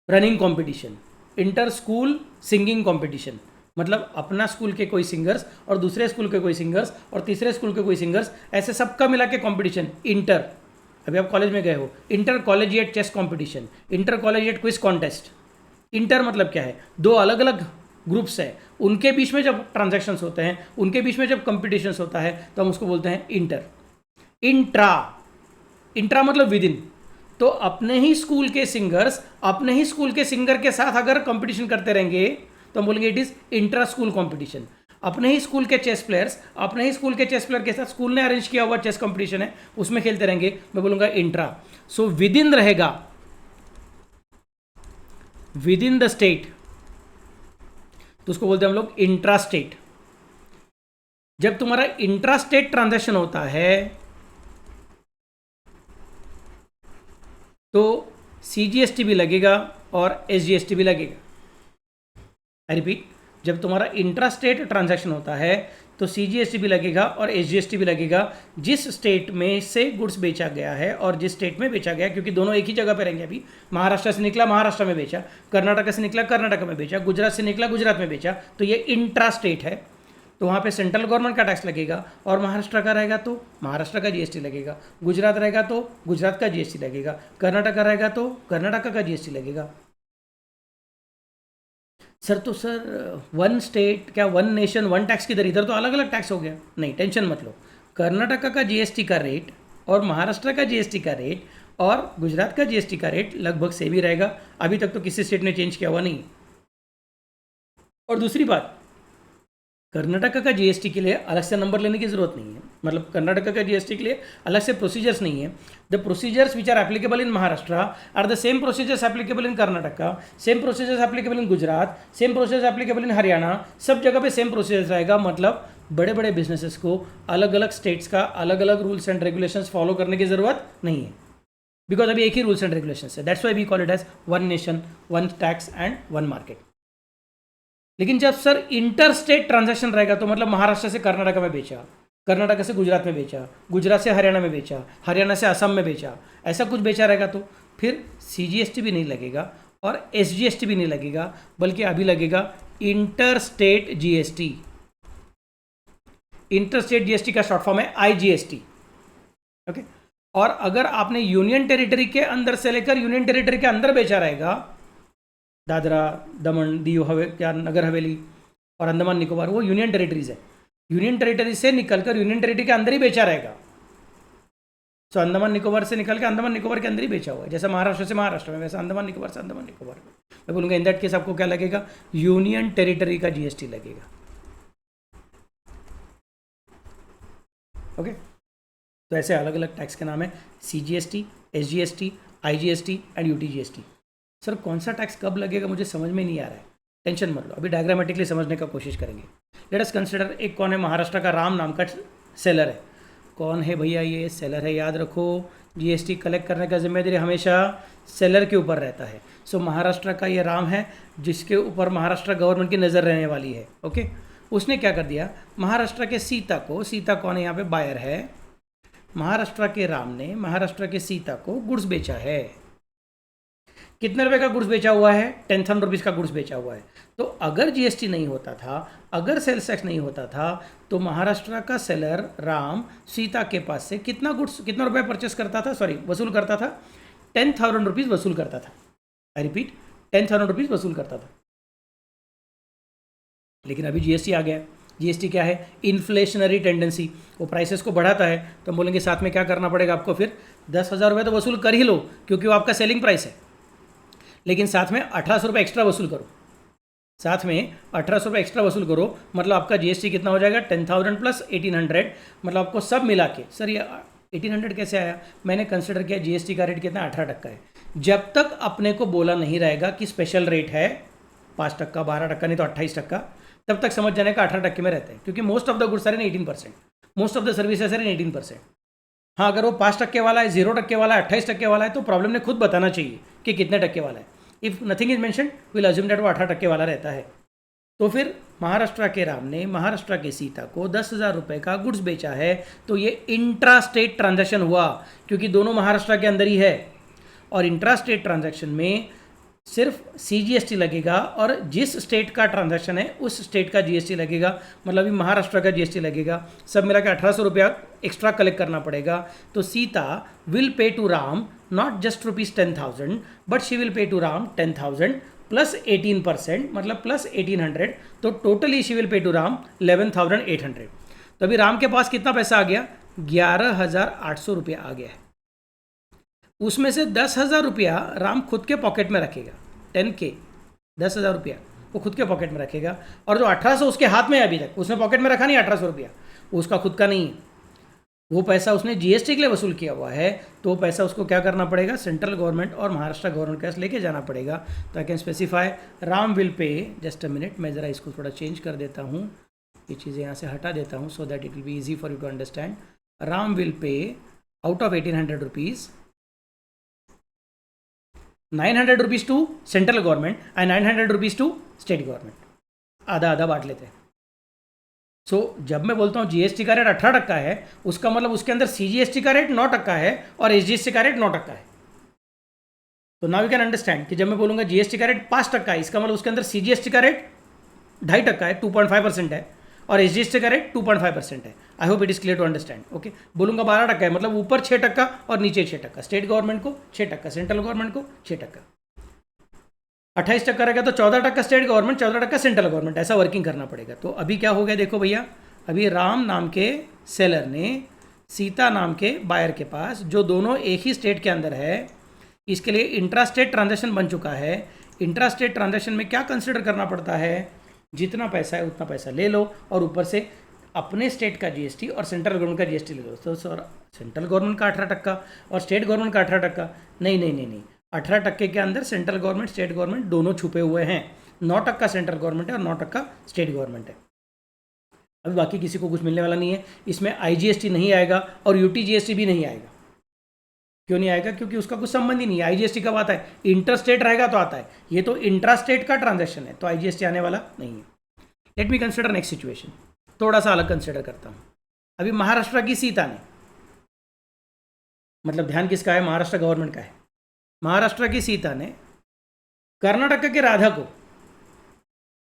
running competition, inter school singing competition, मतलब अपना स्कूल के कोई सिंगर्स और दूसरे स्कूल के कोई सिंगर्स और तीसरे स्कूल के कोई सिंगर्स, ऐसे सबका मिला के कॉम्पिटिशन, इंटर। अभी आप कॉलेज में गए हो, intercollegiate chess competition, intercollegiate quiz contest. Inter मतलब क्या है, दो अलग अलग ग्रुप्स है, उनके बीच में जब ट्रांजैक्शंस होते हैं, उनके बीच में जब कंपटीशंस होता है, तो हम उसको बोलते हैं इंटर। इंट्रा, इंट्रा मतलब विद इन, तो अपने ही स्कूल के सिंगर्स अपने ही स्कूल के सिंगर के साथ अगर कंपटीशन करते रहेंगे तो हम बोलेंगे it is intra school competition. अपने ही स्कूल के चेस प्लेयर्स अपने ही स्कूल के चेस प्लेयर के साथ, स्कूल ने अरेंज किया हुआ चेस कंपटीशन है उसमें खेलते रहेंगे, मैं बोलूंगा इंट्रा। सो विद इन रहेगा, विद इन द स्टेट, तो उसको बोलते हैं हम लोग इंट्रा स्टेट। जब तुम्हारा इंट्रा स्टेट ट्रांजैक्शन होता है तो सीजीएसटी भी लगेगा और एसजीएसटी भी लगेगा। आई रिपीट, जब तुम्हारा इंट्रा स्टेट ट्रांजैक्शन होता है तो सीजीएसटी भी लगेगा और एसजीएसटी भी लगेगा, जिस स्टेट में से गुड्स बेचा गया है और जिस स्टेट में बेचा गया, क्योंकि दोनों एक ही जगह पे रहेंगे। अभी महाराष्ट्र से निकला महाराष्ट्र में बेचा, कर्नाटक से निकला कर्नाटक में बेचा, गुजरात से निकला गुजरात में बेचा, तो ये इंट्रा स्टेट है, तो वहाँ पे सेंट्रल गवर्नमेंट का टैक्स लगेगा। और महाराष्ट्र का रहेगा तो महाराष्ट्र का जीएसटी लगेगा, गुजरात रहेगा तो गुजरात का जीएसटी लगेगा, कर्नाटक का रहेगा तो कर्नाटक का जीएसटी लगेगा। सर तो सर वन स्टेट क्या वन नेशन वन टैक्स किधर, इधर तो अलग अलग टैक्स हो गया। नहीं, टेंशन मत लो, कर्नाटक का जीएसटी का रेट और महाराष्ट्र का जीएसटी का रेट और गुजरात का जीएसटी का रेट लगभग सेम ही रहेगा। अभी तक तो किसी स्टेट ने चेंज किया हुआ नहीं। और दूसरी बात, कर्नाटक का जीएसटी के लिए अलग से नंबर लेने की जरूरत नहीं है, मतलब कर्नाटक का जीएसटी के लिए अलग से प्रोसीजर्स नहीं है। The procedures which are applicable in Maharashtra are the same procedures applicable in Karnataka, same procedures applicable in Gujarat, same procedures applicable in Haryana, सब जगह पे सेम प्रोसीजर्स रहेगा। मतलब बड़े बड़े बिजनेसेस को अलग अलग स्टेट्स का अलग अलग रूल्स एंड रेगुलेशंस फॉलो करने की जरूरत नहीं है, बिकॉज अभी एक ही रूल्स एंड रेगुलेशंस है। That's why we call it as one nation one tax and one market. लेकिन जब सर इंटर स्टेट ट्रांजैक्शन रहेगा तो मतलब महाराष्ट्र से कर्नाटक में बेचा, कर्नाटक से गुजरात में बेचा, गुजरात से हरियाणा में बेचा, हरियाणा से असम में बेचा, ऐसा कुछ बेचा रहेगा तो फिर सीजीएसटी भी नहीं लगेगा और एसजीएसटी भी नहीं लगेगा, बल्कि अभी लगेगा inter state GST. Inter state GST का शॉर्ट फॉर्म है आईजीएसटी। ओके, और अगर आपने यूनियन टेरिटरी के अंदर से लेकर यूनियन टेरिटरी के अंदर बेचा रहेगा, दादरा दमन दीव क्या नगर हवेली और अंडमान निकोबार, वो यूनियन टेरिटरीज है, यूनियन टेरिटरी से निकलकर यूनियन टेरिटरी के अंदर ही बेचा रहेगा। सो अंडमान निकोबार से निकल के अंडमान निकोबार के अंदर ही बेचा हुआ है, जैसा महाराष्ट्र से महाराष्ट्र में, वैसा अंडमान निकोबार से अंडमान निकोबार में। मैं बोलूँगा इन दैट केस आपको क्या लगेगा, यूनियन टेरिटरी का जीएसटी लगेगा। ओके, तो ऐसे अलग अलग टैक्स के नाम है CGST, SGST, IGST and UTGST. Sir कौन सा टैक्स कब लगेगा मुझे समझ में नहीं आ रहा है, टेंशन मत लो, अभी डायग्रामेटिकली समझने का कोशिश करेंगे। लेट अस कंसिडर, एक कौन है, महाराष्ट्र का राम नाम का सेलर है। कौन है भैया, ये सेलर है, याद रखो जीएसटी कलेक्ट करने का जिम्मेदारी हमेशा सेलर के ऊपर रहता है। सो महाराष्ट्र का ये राम है जिसके ऊपर महाराष्ट्र गवर्नमेंट की नज़र रहने वाली है। ओके, उसने क्या कर दिया, महाराष्ट्र के सीता को, सीता कौन है यहाँ पे, बायर है, महाराष्ट्र के राम ने महाराष्ट्र के सीता को गुड्स बेचा है। कितने रुपए का गुड्स बेचा हुआ है? 10,000 रुपीज़ का गुड्स बेचा हुआ है। तो अगर जीएसटी नहीं होता था, अगर सेल्स टैक्स नहीं होता था, तो महाराष्ट्र का सेलर राम सीता के पास से कितना गुड्स, कितना रुपए परचेस करता था, सॉरी वसूल करता था? 10,000 रुपीज़ वसूल करता था। आई रिपीट, 10,000 रुपीज़ वसूल करता था। लेकिन अभी जीएसटी आ गया। जीएसटी क्या है? इन्फ्लेशनरी टेंडेंसी, वो प्राइसेस को बढ़ाता है। तो हम बोलेंगे साथ में क्या करना पड़ेगा आपको, फिर 10,000 रुपये तो वसूल कर ही लो क्योंकि वो आपका सेलिंग प्राइस है, लेकिन साथ में 1,800 रुपये एक्स्ट्रा वसूल करो। साथ में 1,800 रुपये एक्स्ट्रा वसूल करो, मतलब आपका जीएसटी कितना हो जाएगा? 10,000 प्लस 1,800, मतलब आपको सब मिला के। सर ये 1,800 कैसे आया? मैंने कंसिडर किया जीएसटी का रेट कितना 18% है। जब तक अपने को बोला नहीं रहेगा कि स्पेशल रेट है 5%, 12%, नहीं तो 28%, तब तक समझ जाने का 18% में रहते हैं, क्योंकि most of the goods are in 18%, most of the services are in 18%। हाँ, अगर वो 5% वाला है, 0% वाला है, 28% वाला है, तो प्रॉब्लम ने खुद बताना चाहिए कि कितने टक्के वाला है। If nothing is mention, will assume that वो 18% वाला रहता है। तो फिर महाराष्ट्र के राम ने महाराष्ट्र के सीता को 10,000 रुपये का गुड्स बेचा है, तो ये इंट्रा स्टेट ट्रांजैक्शन हुआ, क्योंकि दोनों महाराष्ट्र के अंदर ही है। और इंट्रा स्टेट ट्रांजैक्शन में सिर्फ सीजीएसटी लगेगा, और जिस स्टेट का ट्रांजैक्शन है उस स्टेट का जीएसटी लगेगा, मतलब अभी महाराष्ट्र का जीएसटी लगेगा। सब मिला के 1,800 रुपया एक्स्ट्रा कलेक्ट करना पड़ेगा। तो Sita will pay to Ram not just ₹10,000, but she will pay to Ram 10,000 plus 18%, मतलब प्लस 1,800। तो totally she will pay to Ram 11,800। तो अभी राम के पास कितना पैसा आ गया? 11,800 रुपया आ गया है। उसमें से 10,000 रुपया राम खुद के पॉकेट में रखेगा। 10K, 10,000 रुपया वो खुद के पॉकेट में रखेगा, और जो 1,800 उसके हाथ में है अभी तक, उसने पॉकेट में रखा नहीं 1,800 रुपया, वो उसका खुद का नहीं है। वो पैसा उसने जीएसटी के लिए वसूल किया हुआ है, तो वो पैसा उसको क्या करना पड़ेगा? सेंट्रल गवर्नमेंट और महाराष्ट्र गवर्नमेंट के पास लेके जाना पड़ेगा। तो I can specify Ram will पे, जस्ट अ मिनट, मैं ज़रा इसको थोड़ा चेंज कर देता हूँ, ये चीज़ें यहाँ से हटा देता हूँ, so that it will be easy for you to understand. Ram will pay out of 1,800 rupees 900 rupees to central government and 900 rupees to state government. आधा आधा बांट लेते हैं। सो जब मैं बोलता हूँ जीएसटी का रेट 18% है, उसका मतलब उसके अंदर सीजीएसटी का रेट 9% है और एसजीएसटी का रेट 9% है। तो नाउ यू कैन अंडरस्टैंड कि जब मैं बोलूँगा जीएसटी का रेट 5% है, इसका मतलब उसके अंदर सीजीएसटी का रेट 2.5% है, 2.5% है, और एसजीएसटी का रेट 2.5% है। I hope it is clear to understand. Okay, बोलूँगा 12% है, मतलब ऊपर 6% और नीचे 6%। स्टेट गवर्नमेंट को 6%, सेंट्रल गवर्नमेंट को 6%। 28% रहेगा तो 14% स्टेट गवर्नमेंट, 14% सेंट्रल गवर्नमेंट, ऐसा वर्किंग करना पड़ेगा। तो अभी क्या हो गया देखो भैया, अभी राम नाम के सेलर ने सीता नाम के बायर के पास, जो दोनों एक ही स्टेट के अंदर है, इसके लिए इंट्रा स्टेट ट्रांजैक्शन बन चुका है। इंट्रा स्टेट ट्रांजैक्शन में क्या कंसिडर करना पड़ता है? जितना पैसा है उतना पैसा ले लो, और ऊपर से अपने स्टेट का जीएसटी और सेंट्रल गवर्नमेंट का जीएसटी ले लो। तो सर सेंट्रल गवर्नमेंट का 18% और स्टेट गवर्नमेंट का 18%, नहीं नहीं नहीं नहीं, 18% के अंदर सेंट्रल गवर्नमेंट स्टेट गवर्नमेंट दोनों छुपे हुए हैं। 9% सेंट्रल गवर्नमेंट है और 9% स्टेट गवर्नमेंट है। अभी बाकी किसी को कुछ मिलने वाला नहीं है। इसमें आईजीएसटी नहीं आएगा और यूटीजीएसटी भी नहीं आएगा। क्यों नहीं आएगा? क्योंकि उसका कुछ संबंध ही नहीं है। आईजीएसटी कब आता है? इंटर स्टेट रहेगा तो आता है, ये तो इंट्रा स्टेट का ट्रांजैक्शन है, तो आईजीएसटी आने वाला नहीं है। Let me consider next situation, थोड़ा सा अलग कंसिडर करता हूँ। अभी महाराष्ट्र की सीता ने, मतलब ध्यान किसका है? महाराष्ट्र गवर्नमेंट का है। महाराष्ट्र की सीता ने कर्नाटक के राधा को,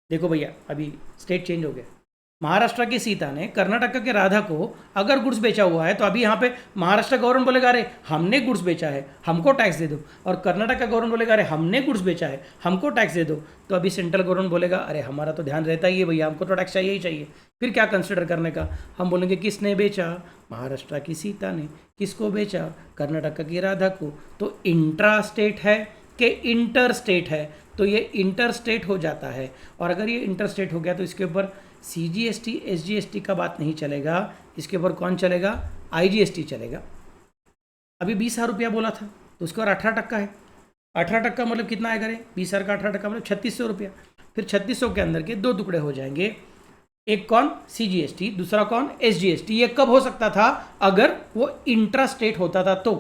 देखो भैया अभी स्टेट चेंज हो गया, महाराष्ट्र की सीता ने कर्नाटक के राधा को अगर गुड्स बेचा हुआ है, तो अभी यहाँ पे महाराष्ट्र गवर्नमेंट बोलेगा अरे हमने गुड्स बेचा है, हमको टैक्स दे दो, और कर्नाटक का गवर्नमेंट बोलेगा अरे हमने गुड्स बेचा है, हमको टैक्स दे दो। तो अभी सेंट्रल गवर्नमेंट बोलेगा अरे हमारा तो ध्यान रहता ही है भैया, हमको तो टैक्स चाहिए ही चाहिए। फिर क्या कंसिडर करने का? हम बोलेंगे किसने बेचा? महाराष्ट्र की सीता ने। किसको बेचा? कर्नाटक की राधा को। तो इंट्रा स्टेट है कि इंटर स्टेट है? तो ये इंटर स्टेट हो जाता है। और अगर ये इंटर स्टेट हो गया तो इसके ऊपर सीजीएसटी एसजीएसटी का बात नहीं चलेगा, इसके ऊपर कौन चलेगा? आईजीएसटी चलेगा। अभी 20,000 रुपया बोला था, तो उसके ऊपर 18% है। 18% मतलब कितना आएगा रे? 20,000 का 18% मतलब 3,600 रुपया। फिर 3,600 के अंदर के 2 टुकड़े हो जाएंगे, एक कौन? सीजीएसटी, दूसरा कौन? एसजीएसटी। ये कब हो सकता था? अगर वो इंट्रा स्टेट होता था तो।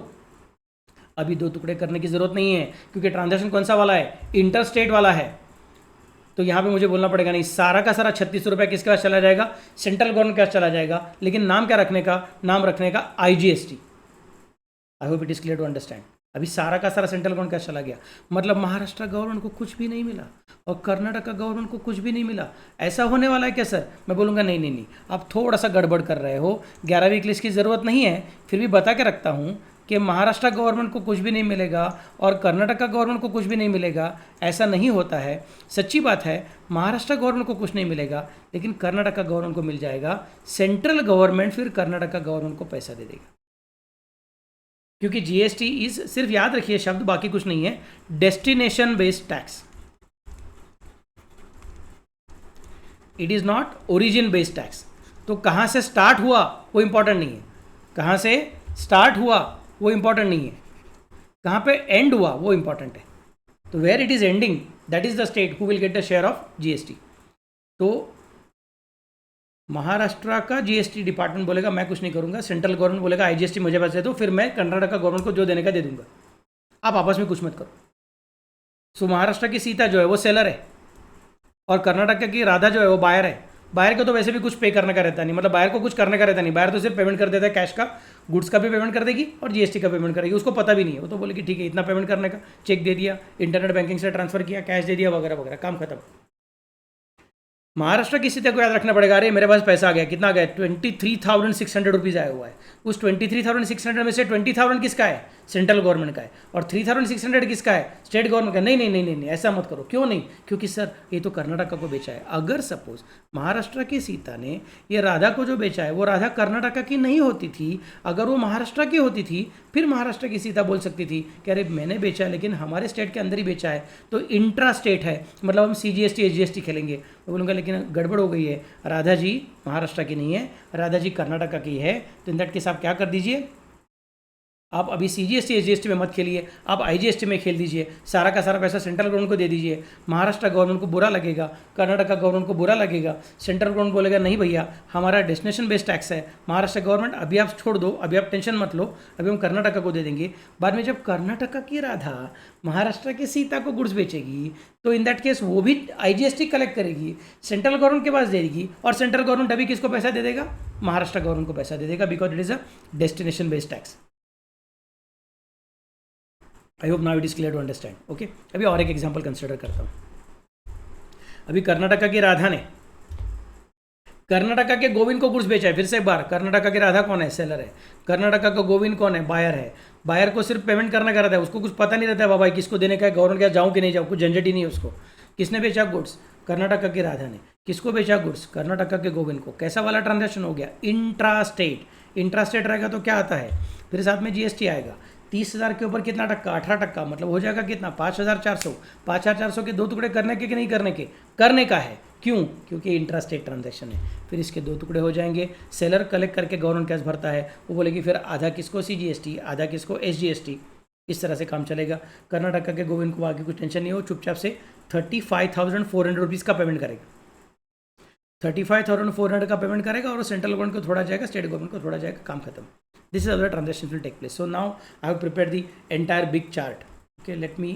अभी 2 टुकड़े करने की जरूरत नहीं है, क्योंकि ट्रांजैक्शन कौन सा वाला है? इंटर स्टेट वाला है। तो यहाँ पे मुझे बोलना पड़ेगा नहीं, सारा का सारा 3,600 रुपया किसके पास चला जाएगा? सेंट्रल गवर्नमेंट के पास चला जाएगा। लेकिन नाम क्या रखने का? नाम रखने का IGST. I hope it is clear to understand. अभी सारा का सारा सेंट्रल गवर्नमेंट का चला गया, मतलब महाराष्ट्र गवर्नमेंट को कुछ भी नहीं मिला और कर्नाटक गवर्नमेंट को कुछ भी नहीं मिला। ऐसा होने वाला है क्या सर? मैं बोलूँगा नहीं नहीं नहीं, आप थोड़ा सा गड़बड़ कर रहे हो। 11वीं की लिस्ट की ज़रूरत नहीं है, फिर भी बता के रखता हूँ कि महाराष्ट्र गवर्नमेंट को कुछ भी नहीं मिलेगा और कर्नाटक गवर्नमेंट को कुछ भी नहीं मिलेगा, ऐसा नहीं होता है। सच्ची बात है, महाराष्ट्र गवर्नमेंट को कुछ नहीं मिलेगा, लेकिन कर्नाटक गवर्नमेंट को मिल जाएगा। सेंट्रल गवर्नमेंट फिर कर्नाटक गवर्नमेंट को पैसा दे देगा, क्योंकि जीएसटी इज, सिर्फ याद रखिए शब्द, बाकी कुछ नहीं है, destination based tax. It is not origin based tax. तो कहां से स्टार्ट हुआ वो इंपॉर्टेंट नहीं है, कहां से स्टार्ट हुआ वो इंपॉर्टेंट नहीं है, कहां पे एंड हुआ वो इंपॉर्टेंट है। तो where it is ending, that is the state who will get the share of GST. तो महाराष्ट्र का जीएसटी डिपार्टमेंट बोलेगा मैं कुछ नहीं करूंगा, सेंट्रल गवर्नमेंट बोलेगा आईजीएसटी मुझे पैसे दो, फिर मैं कर्नाटक का गवर्नमेंट को जो देने का दे दूंगा, आप आपस में कुछ मत करो। सो महाराष्ट्र की सीता जो है वो सेलर है और कर्नाटक की राधा जो है वो बायर है। बायर को तो वैसे भी कुछ पे करने का रहता नहीं, मतलब बायर को कुछ करने का रहता नहीं, बायर तो सिर्फ पेमेंट कर देता है कैश का, गुड्स का भी पेमेंट कर देगी और जीएसटी का पेमेंट करेगी, उसको पता भी नहीं है। वो तो बोले कि ठीक है इतना पेमेंट करने का, चेक दे दिया, इंटरनेट बैंकिंग से ट्रांसफर किया, कैश दे दिया, वगैरह वगैरह, काम खत्म। महाराष्ट्र की स्थिति को याद रखना पड़ेगा। अरे मेरे पास पैसा आ गया, कितना आ गया? 23,600 रुपीज़ आया हुआ है। उस 23,600 में से 20,000 किसका है? सेंट्रल गवर्नमेंट का है। और 3,600 किसका है? स्टेट गवर्नमेंट का। नहीं नहीं नहीं नहीं नहीं, ऐसा मत करो। क्यों नहीं? क्योंकि सर ये तो कर्नाटक को बेचा है। अगर सपोज महाराष्ट्र की सीता ने ये राधा को जो बेचा है वो राधा कर्नाटक की नहीं होती थी, अगर वो महाराष्ट्र की होती थी, फिर महाराष्ट्र की सीता बोल सकती थी कि अरे मैंने बेचा लेकिन हमारे स्टेट के अंदर ही बेचा है, तो इंट्रा स्टेट है, मतलब हम CGST SGST खेलेंगे। मैं बोलूँगा लेकिन गड़बड़ हो गई है, राधा जी महाराष्ट्र की नहीं है, राधा जी कर्नाटक की है। तो इन दैट केस आप क्या कर दीजिए, आप अभी CGST SGST में मत खेलिए, आप IGST में खेल दीजिए, सारा का सारा पैसा सेंट्रल गवर्नमेंट को दे दीजिए। महाराष्ट्र गवर्नमेंट को बुरा लगेगा, कर्नाटक गवर्नमेंट को बुरा लगेगा, सेंट्रल गवर्नमेंट बोलेगा नहीं भैया हमारा डेस्टिनेशन बेस्ड टैक्स है, महाराष्ट्र गवर्नमेंट अभी आप छोड़ दो, अभी आप टेंशन मत लो, अभी हम कर्नाटक को दे देंगे। बाद में जब कर्नाटक की राधा महाराष्ट्र की सीता को गुड्स बेचेगी तो इन दैट केस वो भी IGST कलेक्ट करेगी, सेंट्रल गवर्नमेंट के पास देगी, और सेंट्रल गवर्नमेंट अभी किसको पैसा दे देगा? महाराष्ट्र गवर्नमेंट को पैसा दे देगा, because it is a destination based tax. I hope now it is clear to understand. Okay, अभी और एक एग्जांपल कंसिडर करता हूँ। अभी कर्नाटक की राधा ने कर्नाटक के गोविंद को गुड्स बेचा है। फिर से एक बार, कर्नाटक की राधा कौन है? सेलर है। कर्नाटक का गोविंद कौन है? बायर है। बायर को सिर्फ पेमेंट करना का रहता है, उसको कुछ पता नहीं रहता है बाबा किसको देने का है, गवर्नमेंट क्या जाऊँ कि नहीं जाऊँ, कुछ झंझट ही नहीं है उसको। किसने बेचा गुड्स? कर्नाटक की राधा ने। किसको बेचा गुड्स? कर्नाटक के गोविंद को। कैसा वाला ट्रांजेक्शन हो गया? Intra state. इंट्रा स्टेट रहेगा तो क्या आता है? फिर साथ में GST आएगा। 30,000 के ऊपर कितना टक्का? 18%, मतलब हो जाएगा कितना? 5,400। 5,400 के 2 टुकड़े करने के कि नहीं करने के? करने का है। क्यों? क्योंकि इंट्रा स्टेट ट्रांजैक्शन है। फिर इसके 2 टुकड़े हो जाएंगे। सेलर कलेक्ट करके गवर्नमेंट कैश भरता है, वो बोलेगी फिर आधा किसको CGST, आधा किसको SGST। इस तरह से काम चलेगा। कर्नाटक के गोविंद को आगे कुछ टेंशन नहीं हो, चुपचाप से 35,400 रुपीज़ का पेमेंट करेगा। 35,400 का पेमेंट करेगा और सेंट्रल गवर्नमेंट को थोड़ा जाएगा, स्टेट गवर्नमेंट को थोड़ा जाएगा, काम खत्म। This is how the transaction will take place. So now I have prepared the entire big chart. Okay, let me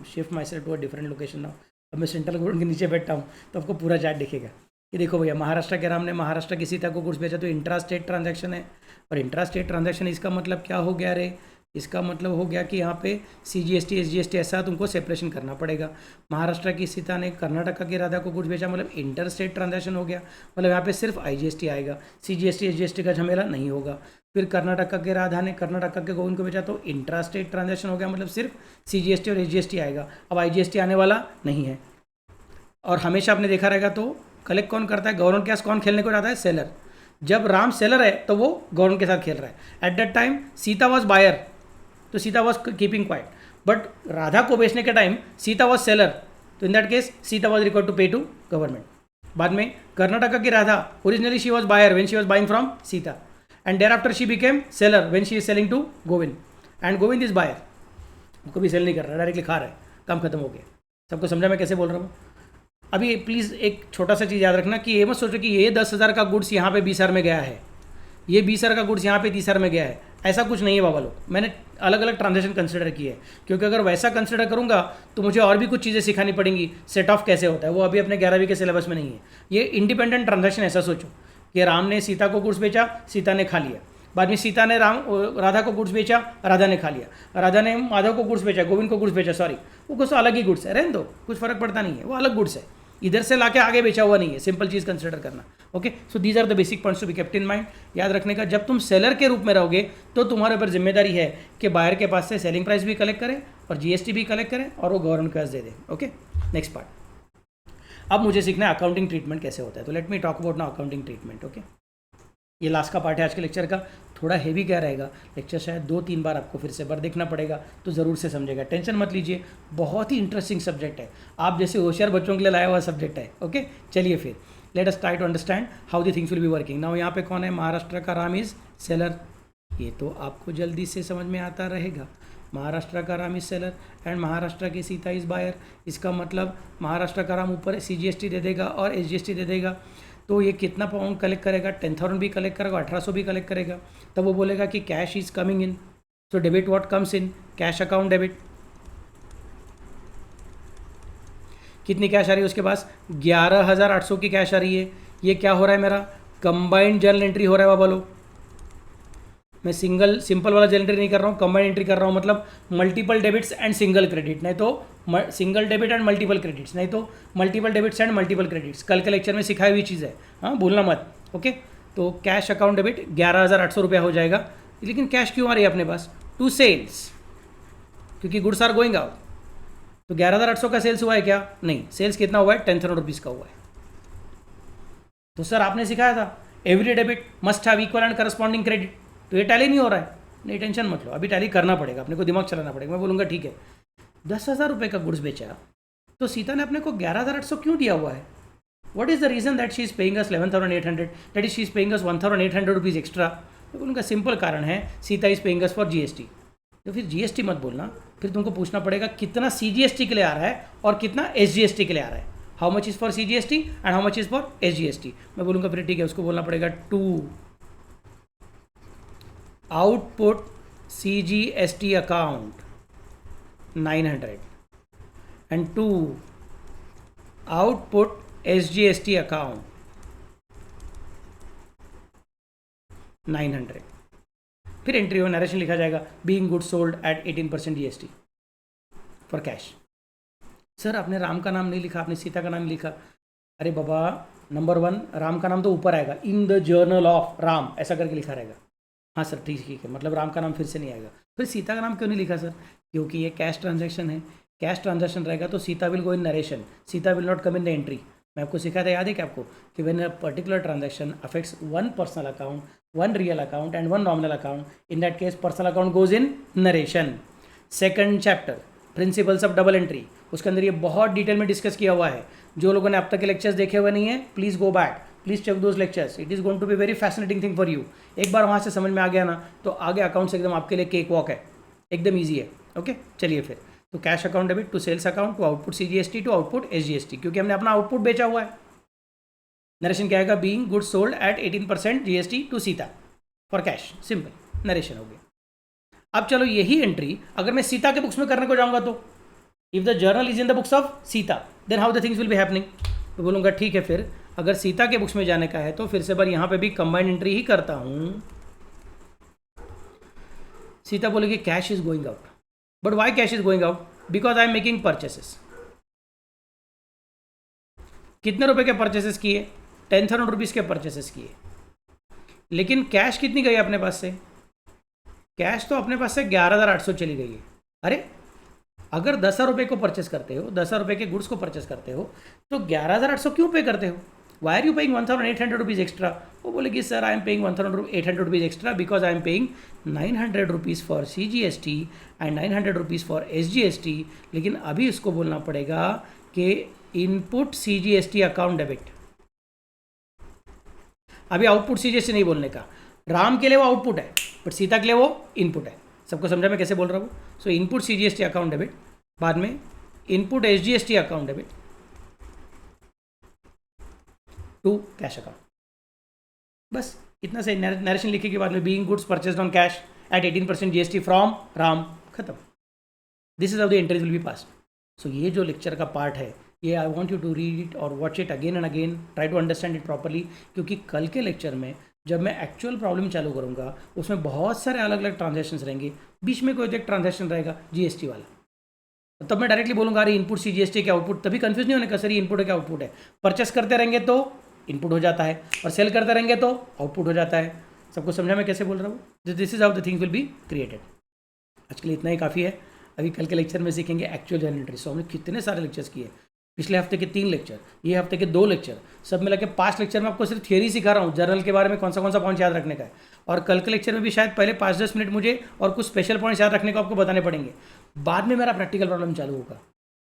shift myself to a different location now. अब मैं सेंट्रल गवर्नमेंट के नीचे बैठा हूँ तो आपको पूरा चार्ट दिखेगा कि देखो भैया महाराष्ट्र के राम ने महाराष्ट्र की सीता को गुड्स बेचा तो इंट्रा स्टेट ट्रांजैक्शन है। और इंट्रा स्टेट ट्रांजैक्शन इसका मतलब क्या हो गया रे? इसका मतलब हो गया कि यहाँ पे CGST SGST ऐसा तुमको सेपरेशन करना पड़ेगा। महाराष्ट्र की सीता ने कर्नाटक की राधा को गुड्स बेचा, मतलब इंटर स्टेट ट्रांजैक्शन हो गया, मतलब यहाँ पे सिर्फ IGST आएगा, CGST SGST का झमेला नहीं होगा। फिर कर्नाटक के राधा ने कर्नाटक के गोविंद को बेचा तो इंट्रा स्टेट ट्रांजैक्शन हो गया, मतलब सिर्फ CGST और SGST आएगा। अब IGST आने वाला नहीं है। और हमेशा आपने देखा रहेगा तो कलेक्ट कौन करता है? गवर्नमेंट कैश कौन खेलने को जाता है? सेलर। जब राम सेलर है तो वो गवर्नमेंट के साथ खेल रहा है। At that time Sita was buyer, तो Sita was keeping quiet, but Radha को बेचने के टाइम सीता वॉज सेलर, तो in that case Sita was required to pay to government. बाद में कर्नाटक की Radha originally she was buyer when she was buying from Sita, and thereafter she became seller when she is selling to Govind, and Govind is buyer, उनको भी सेल नहीं कर रहा, डायरेक्टली खा रहा है, काम खत्म हो गया। सबको समझा मैं कैसे बोल रहा हूँ? अभी प्लीज़ एक छोटा सा चीज़ याद रखना कि ये मत सोचो कि ये 10,000 का गुड्स यहाँ पे 20,000 में गया है, ये 20,000 का गुड्स यहाँ पे 30,000 में गया है, ऐसा कुछ नहीं है बाबा लोग। मैंने अलग अलग ट्रांजेक्शन कंसिडर की है, क्योंकि अगर वैसा कंसिडर करूँगा तो मुझे और भी कुछ चीज़ें सिखानी पड़ेंगी। सेट ऑफ कैसे होता है वो अभी अपने 11वीं के सिलेबस में नहीं है। ये इंडिपेंडेंट ट्रांजेक्शन, ऐसा सोचो कि राम ने सीता को गुड्स बेचा, सीता ने खा लिया, बाद में सीता ने राधा को गुड्स बेचा, राधा ने खा लिया, राधा ने माधव को गुड्स बेचा, गोविंद को गुड्स बेचा, सॉरी वो कुछ तो अलग ही गुड्स है, रहने दो, कुछ फर्क पड़ता नहीं है, वो अलग गुड्स है, इधर से लाके आगे बेचा हुआ नहीं है, सिंपल चीज़ कंसिडर करना। Okay, so these are the basic points to be kept in mind. याद रखने का, जब तुम सेलर के रूप में रहोगे तो तुम्हारे ऊपर जिम्मेदारी है कि बायर के पास से सेलिंग प्राइस भी कलेक्ट करें और जीएसटी भी कलेक्ट करें और वो गवर्नमेंट के पास दे दें। Okay, next part. अब मुझे सीखना है अकाउंटिंग ट्रीटमेंट कैसे होता है, तो let me talk about now accounting treatment. Okay, ये लास्ट का पार्ट है आज के लेक्चर का। थोड़ा हेवी क्या रहेगा लेक्चर, शायद 2-3 बार आपको फिर से बार देखना पड़ेगा, तो ज़रूर से समझेगा, टेंशन मत लीजिए, बहुत ही इंटरेस्टिंग सब्जेक्ट है, आप जैसे होशियार बच्चों के लिए लाया हुआ सब्जेक्ट है। ओके, चलिए फिर let us try to understand how the things will be working now. यहाँ पे कौन है, महाराष्ट्र का राम इज़ सेलर, ये तो आपको जल्दी से समझ में आता रहेगा। महाराष्ट्र का Ram is seller and Maharashtra की सीता इज बायर। इसका मतलब महाराष्ट्र का राम ऊपर CGST दे देगा और SGST दे देगा, तो ये कितना पाउंड कलेक्ट करेगा, 10,000 भी कलेक्ट करेगा, 1800 भी कलेक्ट करेगा। तब वो बोलेगा कि cash is coming in, so debit what comes in, cash account debit. कितनी कैश आ रही है उसके पास, 11,800 की कैश आ रही है। ये क्या हो रहा है, मेरा कंबाइंड जर्नल एंट्री हो रहा है बाबा लोग। मैं सिंपल वाला जर्नल एंट्री नहीं कर रहा हूँ, कंबाइंड एंट्री कर रहा हूँ, मतलब multiple debits and single credit, नहीं तो single debit and multiple credits, नहीं तो multiple debits and multiple credits. कल के लेक्चर में सिखाई हुई चीज़ है, हाँ भूलना मत। ओके, तो कैश अकाउंट डेबिट 11,800 रुपया हो जाएगा। लेकिन कैश क्यों आ रही है अपने पास, टू सेल्स, क्योंकि गुड्स आर गोइंग आउट। तो 11,800 का सेल्स हुआ है क्या, नहीं, सेल्स कितना हुआ है, 10,000 रुपीज़ का हुआ है। तो सर आपने सिखाया था every debit must have equal and corresponding credit, तो ये टैली नहीं हो रहा है, नहीं टेंशन मत लो, अभी टैली करना पड़ेगा, अपने को दिमाग चलाना पड़ेगा। मैं बोलूँगा ठीक है, 10,000 रुपये का गुड्स बेचा, तो सीता ने अपने को 11,800 क्यों दिया हुआ है, what is the reason that she is paying us 11,800, that is she is paying us 1,800 rupees extra. मैं बोलूँगा सिंपल कारण है, Sita is paying us for GST। तो फिर GST मत बोलना, फिर तुमको पूछना पड़ेगा कितना CGST के लिए आ रहा है और कितना SGST के लिए आ रहा है, how much is for CGST and how much is for SGST। मैं बोलूँगा फिर ठीक है, उसको बोलना पड़ेगा to output CGST account 900 and to output SGST account 900। फिर एंट्री हो नरेशन लिखा जाएगा, being good sold at 18% GST for cash. Sir आपने राम का नाम नहीं लिखा, आपने सीता का नाम नहीं लिखा। अरे बाबा, नंबर 1 राम का नाम तो ऊपर आएगा, in the journal of Ram ऐसा करके लिखा रहेगा। हाँ सर ठीक है, मतलब राम का नाम फिर से नहीं आएगा। फिर सीता का नाम क्यों नहीं लिखा सर, क्योंकि ये कैश ट्रांजैक्शन है, कैश ट्रांजैक्शन रहेगा तो Sita will go in narration, Sita will not come in the entry. मैं आपको सिखाया था, याद है क्या आपको, कि when a particular transaction affects one personal account, one real account and one nominal account, in that case personal account goes in narration. Second chapter principles of double entry, उसके अंदर ये बहुत डिटेल में डिस्कस किया हुआ है। जो लोगों ने अब तक के लेक्चर्स देखे हुए नहीं है, please go back, please check those lectures, it is going to be very fascinating thing for you. एक बार वहाँ से समझ में आ गया ना, तो आगे अकाउंट्स एकदम आपके लिए केक वॉक है, एकदम ईजी है। ओके, चलिए फिर, तो cash account debit to sales account to output CGST to output SGST, क्योंकि हमने अपना आउटपुट बेचा हुआ है। नरेशन क्या आएगा, being good sold at 18% GST to Sita for cash, simple narration हो गया। अब चलो यही एंट्री अगर मैं सीता के बुक्स में करने को जाऊंगा, तो if the journal is in the books of Sita then how the things will be happening. तो बोलूँगा ठीक है, फिर अगर सीता के बुक्स में जाने का है तो फिर से बार यहाँ पे भी कंबाइंड एंट्री ही करता हूँ। सीता बोलेगी cash is going out, but why cash is going out, because I am making purchases. कितने रुपए के परचेसेस किए, 10,000 रुपीज़ के परचेसेस किए, लेकिन कैश कितनी गई अपने पास से, कैश तो अपने पास से 11,800 चली गई है। अरे अगर 10,000 रुपये को परचेस करते हो, 10,000 रुपये के गुड्स को परचेस करते हो, तो 11,800 क्यों पे करते हो, why are you paying 1,800 rupees extra. वो बोलेगी sir I am paying 1,800 rupees extra because I am paying 900 rupees for CGST and 900 rupees for SGST। लेकिन अभी उसको बोलना पड़ेगा कि इनपुट CGST अकाउंट डेबिट, अभी आउटपुट CGST नहीं बोलने का। राम के लिए वो आउटपुट है, बट सीता के लिए वो इनपुट है। सबको समझा मैं कैसे बोल रहा हूँ। So input CGST account debit, बाद में input SGST account debit to cash account, बस इतना से नरेशन लिखे के बाद में being goods purchased on cash at 18% GST from Ram, खत्म। This is how the entries will be passed. So ये जो लेक्चर का पार्ट है, ये I want you to read it और watch it again and again, try to understand it properly, क्योंकि कल के लेक्चर में जब मैं एक्चुअल प्रॉब्लम चालू करूँगा उसमें बहुत सारे अलग अलग ट्रांजेक्शन रहेंगे, बीच में कोई तो एक ट्रांजेक्शन रहेगा जीएसटी वाला, तब मैं डायरेक्टली बोलूँगा अरे इनपुट सी जीएसटी क्या आउटपुट, तभी कंफ्यूज नहीं होने का सर ये इनपुट है क्या आउटपुट है। परचेस करते रहेंगे तो इनपुट हो जाता है और सेल करते रहेंगे तो आउटपुट हो जाता है। सबको समझा मैं कैसे बोल रहा हूँ? This is how the things will be created. आज के लिए इतना ही काफ़ी है। अभी कल के लेक्चर में सीखेंगे एक्चुअल जर्नल एंट्री। सो हमने कितने सारे लेक्चर्स किए, पिछले हफ्ते के 3 लेक्चर, ये हफ्ते के 2 लेक्चर, सब मिला के 5 लेक्चर में आपको सिर्फ थियरी सिखा रहा हूँ जर्नल के बारे में कौन सा पॉइंट याद रखने का है। और कल के लेक्चर में भी शायद पहले 5-10 मिनट मुझे और कुछ स्पेशल पॉइंट्स याद रखने को आपको बताने पड़ेंगे, बाद में मेरा प्रैक्टिकल प्रॉब्लम चालू होगा।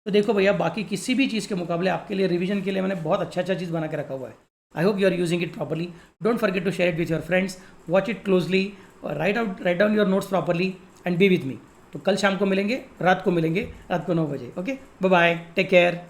तो देखो भैया, बाकी किसी भी चीज़ के मुकाबले आपके लिए रिवीजन के लिए मैंने बहुत अच्छा चीज़ बना के रखा हुआ है। I hope you are using it properly. Don't forget to share it with your friends, watch it closely, write down your notes properly and be with me. तो कल शाम को मिलेंगे, रात को 9 बजे। Okay, bye bye, take care.